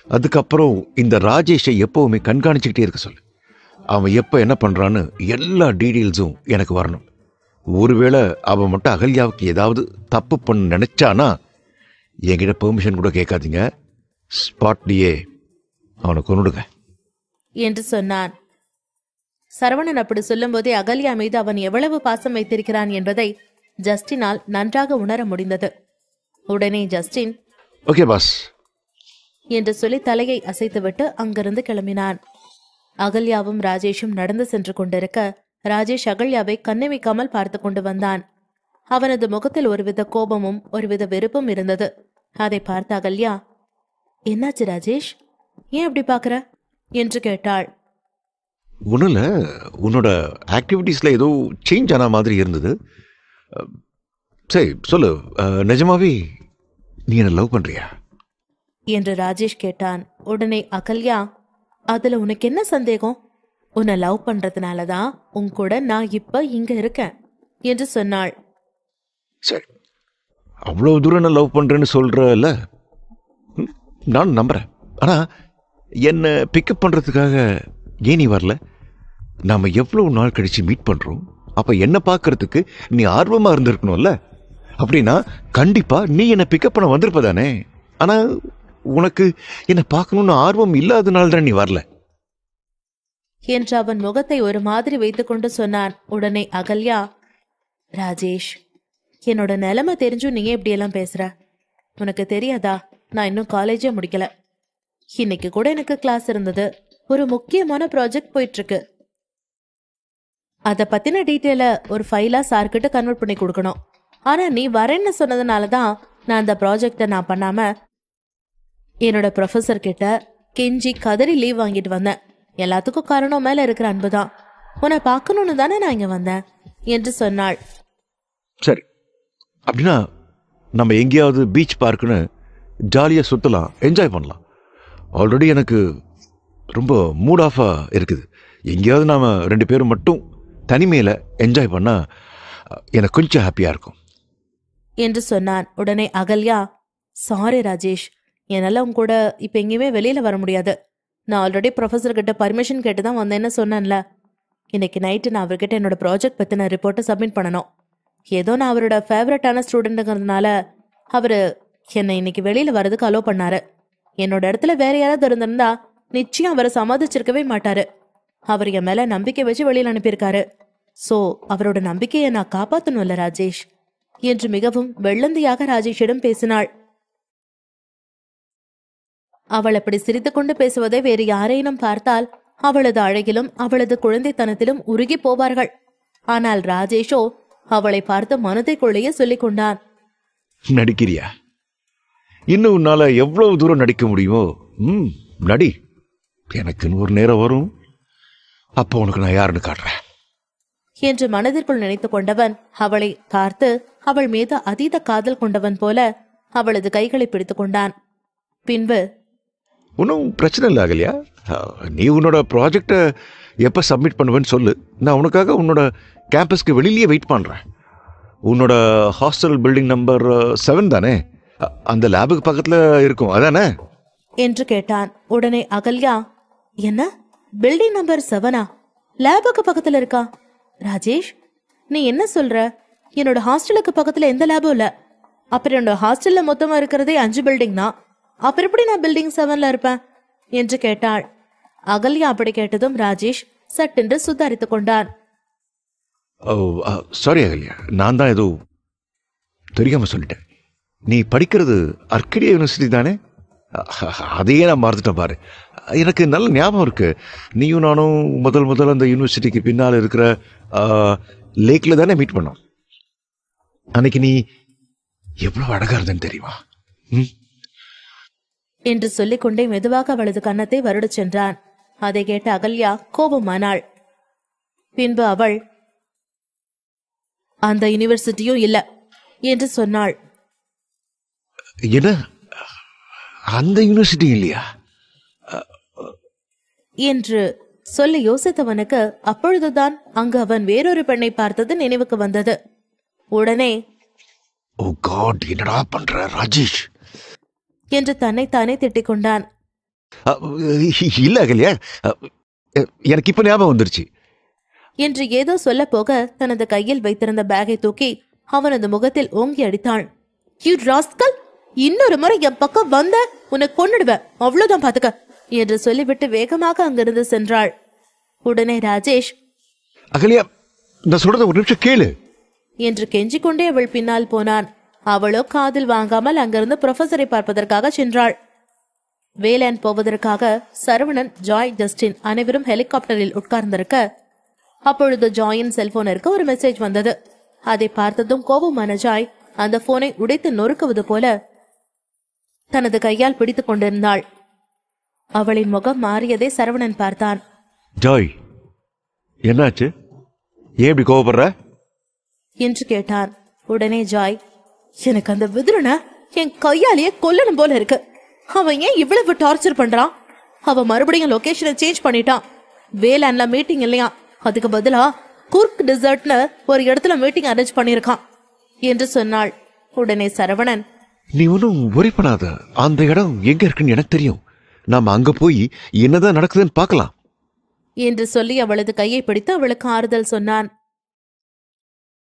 அதுக்கப்புறம் இந்த ராஜேஷை எப்பவுமே கண்காணிச்சுக்கிட்டே இருக்க சொல்லு. அவன் எப்ப என்ன பண்றான்னு எல்லா டீடெயில்ஸும் எனக்கு வரணும். ஒருவேளை அவன் மட்டும் அகல்யாவுக்கு ஏதாவது தப்பு பண்ண நினைச்சானா என்கிட்ட பெர்மிஷன் கூட கேட்காதீங்க, ஸ்பாட்லயே அவனை கொன்னுடுங்க என்று சொன்னான். சரவணன் அப்படி சொல்லும் போதே அகல்யா மீது அவன் எவ்வளவு பாசம் வைத்திருக்கிறான் என்பதை ஜஸ்டினால் நன்றாக உணர முடிந்தது. உடனே ஜஸ்டின், ஓகே பாஸ் என்று சொல்லி தலையை அசைத்துவிட்டு அங்கிருந்து கிளம்பினான். அகல்யாவும் ராஜேஷும் நடந்து சென்று கொண்டிருக்க, ராஜேஷ் அகல்யாவை கண்ணிமைக்காமல் பார்த்து கொண்டு வந்தான். அவனது முகத்தில் ஒருவித கோபமும் ஒருவித வெறுப்பும் இருந்தது. அதை பார்த்த அகல்யா, என்னாச்சு ராஜேஷ், ஏன் அப்படி பாக்குற என்று கேட்டாள். ஒண்ணுல, உன்னோட ஆக்டிவிட்டீஸ்ல ஏதோ சேஞ்ச் ஆன மாதிரி இருந்தது. சரி சொல்லு, நிஜமாவே நீ என்ன லவ் பண்றியா என்று ராஜேஷ் கேட்டான். உடனே அகல்யா, அதுல உனக்கு என்ன சந்தேகம்? உன்னை லவ் பண்றதுனாலதான் உன் கூட நான் இப்ப இங்க இருக்கேன் என்று சொன்னாள். சரி, அவ்வளவு தூரம் என்ன லவ் பண்றேன்னு சொல்றல, நான் நம்புறேன். ஆனா என்ன பிக்கப் பண்றதுக்காக ஏன் நீ வரல? நாம எவ்வளவு நாள் கழிச்சு மீட் பண்றோம். அப்ப என்ன பார்க்கறதுக்கு நீ ஆர்வமா இருந்திருக்கணும்ல. அப்படின்னா கண்டிப்பா நீ என்ன பிக்கப் பண்ண வந்திருப்பதானே. ஆனா உனக்கு என்ன பார்க்கணும்னு ஆர்வம் இல்லாதனால தான் நீ வரல என்று அவன் முகத்தை ஒரு மாதிரி வைத்துக்கொண்டு சொன்னான். உடனே அகல்யா, ராஜேஷ், என்னோட நிலைமை தெரிஞ்சும் நீங்க இப்படியெல்லாம் பேசுற? உனக்கு தெரியாதா, நான் இன்னும் காலேஜே முடிக்கல. இன்னைக்கு கூட எனக்கு கிளாஸ் இருந்தது. ஒரு முக்கியமான ப்ராஜெக்ட் போயிட்டு இருக்கு. அத பத்தின டீட்டெயில ஒரு ஃபைலா சார்கிட்ட கன்வெர்ட் பண்ணி கொடுக்கணும். ஆனா நீ வரேன்னு சொன்னதுனாலதான் நான் அந்த ப்ராஜெக்ட நான் பண்ணாம என்னோட ப்ரொஃபசர் கிட்ட கெஞ்சி கதறி லீவ் வாங்கிட்டு வந்தேன். எல்லாத்துக்கும் காரணம் மேல இருக்கிற அன்புதான். உன்னை பார்க்கணும்னு தானே நான் இங்க வந்தேன் என்று சொன்னாள். சரி, அப்படின்னா நம்ம எங்கேயாவது பீச் பார்க்குன்னு ஜாலியாக சுற்றலாம், என்ஜாய் பண்ணலாம். ஆல்ரெடி எனக்கு ரொம்ப மூட் ஆஃபா இருக்குது. எங்கேயாவது நாம் 2 பேரும் மட்டும் தனிமையில் என்ஜாய் பண்ணால் எனக்கு கொஞ்சம் ஹாப்பியாக இருக்கும் என்று சொன்னான். உடனே அகல்யா, சாரி ராஜேஷ், என்னால் உன் கூட இப்போ எங்கேயுமே வெளியில் வர முடியாது. நான் ஆல்ரெடி ப்ரொஃபஸர்கிட்ட பர்மிஷன் கேட்டு தான் வந்தேன்னு சொன்னேன்ல. இன்னைக்கு நைட்டு நான் அவர்கிட்ட என்னோட ப்ராஜெக்ட் பற்றின ரிப்போர்ட்டை சப்மிட் பண்ணணும். ஏதோ நான் அவரோட ஃபேவரட்டான ஸ்டூடெண்ட்டுங்கிறதுனால அவர் என்னை இன்னைக்கு வெளியில் வரதுக்கு அலோவ் பண்ணாரு. என்னோட இடத்துல வேற யாராவது இருந்திருந்தா நிச்சயம் அவரை சமாளிச்சிருக்கவே மாட்டாரு. அவர் என் மேல நம்பிக்கை வச்சு வெளியில் அனுப்பியிருக்காரு. சோ அவரோட நம்பிக்கையை நான் காப்பாத்தணும்ல ராஜேஷ் என்று மிகவும் வெள்ளந்தியாக ராஜேஷிடம் பேசினாள். அவள் அப்படி சிரித்துக்கொண்டு பேசுவதை வேறு யாரேனும் பார்த்தால் அவளது அழகிலும் அவளது குழந்தைத்தனத்திலும் உருகி போவார்கள். ஆனால் ராஜேஷோ அவளை பார்த்து மனதைக்குள்ளேயே சொல்லிக் கொண்டான். நடிக்கிறியா? இன்னும் உன்னால எவ்வளவு தூரம் நடிக்க முடியுமோ நடி. எனக்குன்னு ஒரு நேரம் வரும், அப்போ உனக்கு நான் யாருன்னு காட்டுறேன் என்று மனதிற்குள் நினைத்து கொண்டவன் அவளை பார்த்து அவள் மீது அதீத காதல் கொண்டவன் போல அவளது கைகளை பிடித்து கொண்டான். பின்பு, ஒன்றும் பிரச்சனை இல்லை அகல்யா, நீ உன்னோட ப்ராஜெக்டை எப்போ சப்மிட் பண்ணுவேன்னு சொல்லு. நான் உனக்காக உன்னோட கேம்பஸ்க்கு வெளியிலேயே வெயிட் பண்ணுறேன். உன்னோட ஹாஸ்டல் பில்டிங் நம்பர் 7 தானே? அந்த லேபுக்கு பக்கத்தில் இருக்கும் அதானே என்று கேட்டான். உடனே அகல்யா, என்ன பில்டிங் நம்பர் 7ஆ? லேபுக்கு பக்கத்துல இருக்கா? ராஜேஷ், நீ என்ன சொல்ற? என்னோட ஹாஸ்டலுக்கு பக்கத்துல எந்த லேபும் இல்ல. அப்புறம் என்னோட ஹாஸ்டல்ல மொத்தமா இருக்கிறதே 5 பில்டிங் தான். அப்புறம் எப்படி நான் பில்டிங் 7ல இருப்பேன் என்று கேட்டாள். அகல்யா அப்படி கேட்டதும் ராஜேஷ் சட்டென்று சுதாரித்துக் கொண்டான். சாரி அகல்யா, நான் தான் ஏதோ தெரியாம சொல்லிட்டேன். நீ படிக்கிறது அர்க்கடியா யூனிவர்சிட்டி தானே? அதையே நான் மறந்துட்டேன் பாரு. எனக்கு நல்ல ஞாபகம் இருக்கு. நீயும் நானும் முதல் அந்த யூனிவர்சிட்டிக்கு பின்னால் இருக்கிற லேக்ல தானே மீட் பண்ணோம். அன்னைக்கு நீ எவ்வளவு அழகா இருந்தேன்னு தெரியுமா என்று சொல்லிக்கொண்டே மெதுவாக அவளது கன்னத்தை வருடச் சென்றான். அதை கேட்ட அகல்யா கோபமானாள். பின்பு அவள், அந்த யூனிவர்சிட்டியும் இல்ல என்று சொன்னாள். என்ன, அந்த யூனிவர்சிட்டி இல்லையா என்று சொல்லி யோசித்தவனுக்கு அப்பொழுதுதான் அங்கு அவன் வேறொரு பெண்ணை பார்த்தது நினைவுக்கு வந்தது. உடனே, ஓ காட், என்னடா பண்ற ராஜேஷ் என்று தன்னைத்தானே திட்டிக் கொண்டான். இல்ல அகல்யா, எனக்கு இப்ப ஞாபகம் வந்துருச்சு என்று ஏதோ சொல்ல போக தனது கையில் வைத்திருந்த பேக்கை தூக்கி அவனது முகத்தில் ஓங்கி அடித்தாள். யூ ராஸ்கல், இன்னொரு முறை என் பக்கம் வந்த உன்னை கொன்னுடுவேன், அவ்வளவுதான் பாத்துக்க என்று சொல்லிவிட்டு வேகமாக அங்கிருந்து சென்றாள். உடனே ராஜேஷ், அகல்யா, நான் சொல்றத ஒரு நிமிஷம் கேளு என்று கெஞ்சிக்கொண்டே அவள் பின்னால் போனான். அவளோ காதில் வாங்காமல் அங்கிருந்து ப்ரொஃபஸரை பார்ப்பதற்காக சென்றாள். வேலைன் போவதற்காக சரவணன், ஜாய், ஜஸ்டின் அனைவரும் ஹெலிகாப்டரில் உட்கார்ந்திருக்க அப்பொழுது ஜாயின் செல்போனிற்கு ஒரு மெசேஜ் வந்தது. அதை பார்த்ததும் கோபமான ஜாய் அந்த போனை உடைத்து நொறுக்குவது போல தனது கையால் பிடித்துக் கொண்டிருந்தாள். அவளின் முகம் மாறியதை சரவணன் பார்த்தான். ஜாய், என்னாச்சு? ஏன் இப்படி கோபப்படுற என்று கேட்டான். உடனே ஜாய், எனக்கு அந்த விதுரனை என் கையாலேயே கொல்லணும் போல இருக்கு. அவன் ஏன் இவ்வளவு டார்ச்சர் பண்றான்? அவன் மறுபடியும் லொகேஷனை சேஞ்ச் பண்ணிட்டான். வேலான்ல மீட்டிங் இல்லையா, அதுக்கு பதிலா குர்க் டிசர்ட்னு ஒரு இடத்துல மீட்டிங் அரேஞ்ச் பண்ணிருக்கான் என்று சொன்னாள். உடனே சரவணன், நீ ஒன்னும் worry பண்ணாத, அந்த இடம் எங்க இருக்குன்னு எனக்கு தெரியும். நாம அங்க போய் என்னதான் நடக்குதுன்னு பார்க்கலாம் என்று சொல்லி அவளது கையை பிடித்து அவளுக்கு ஆறுதல் சொன்னான்.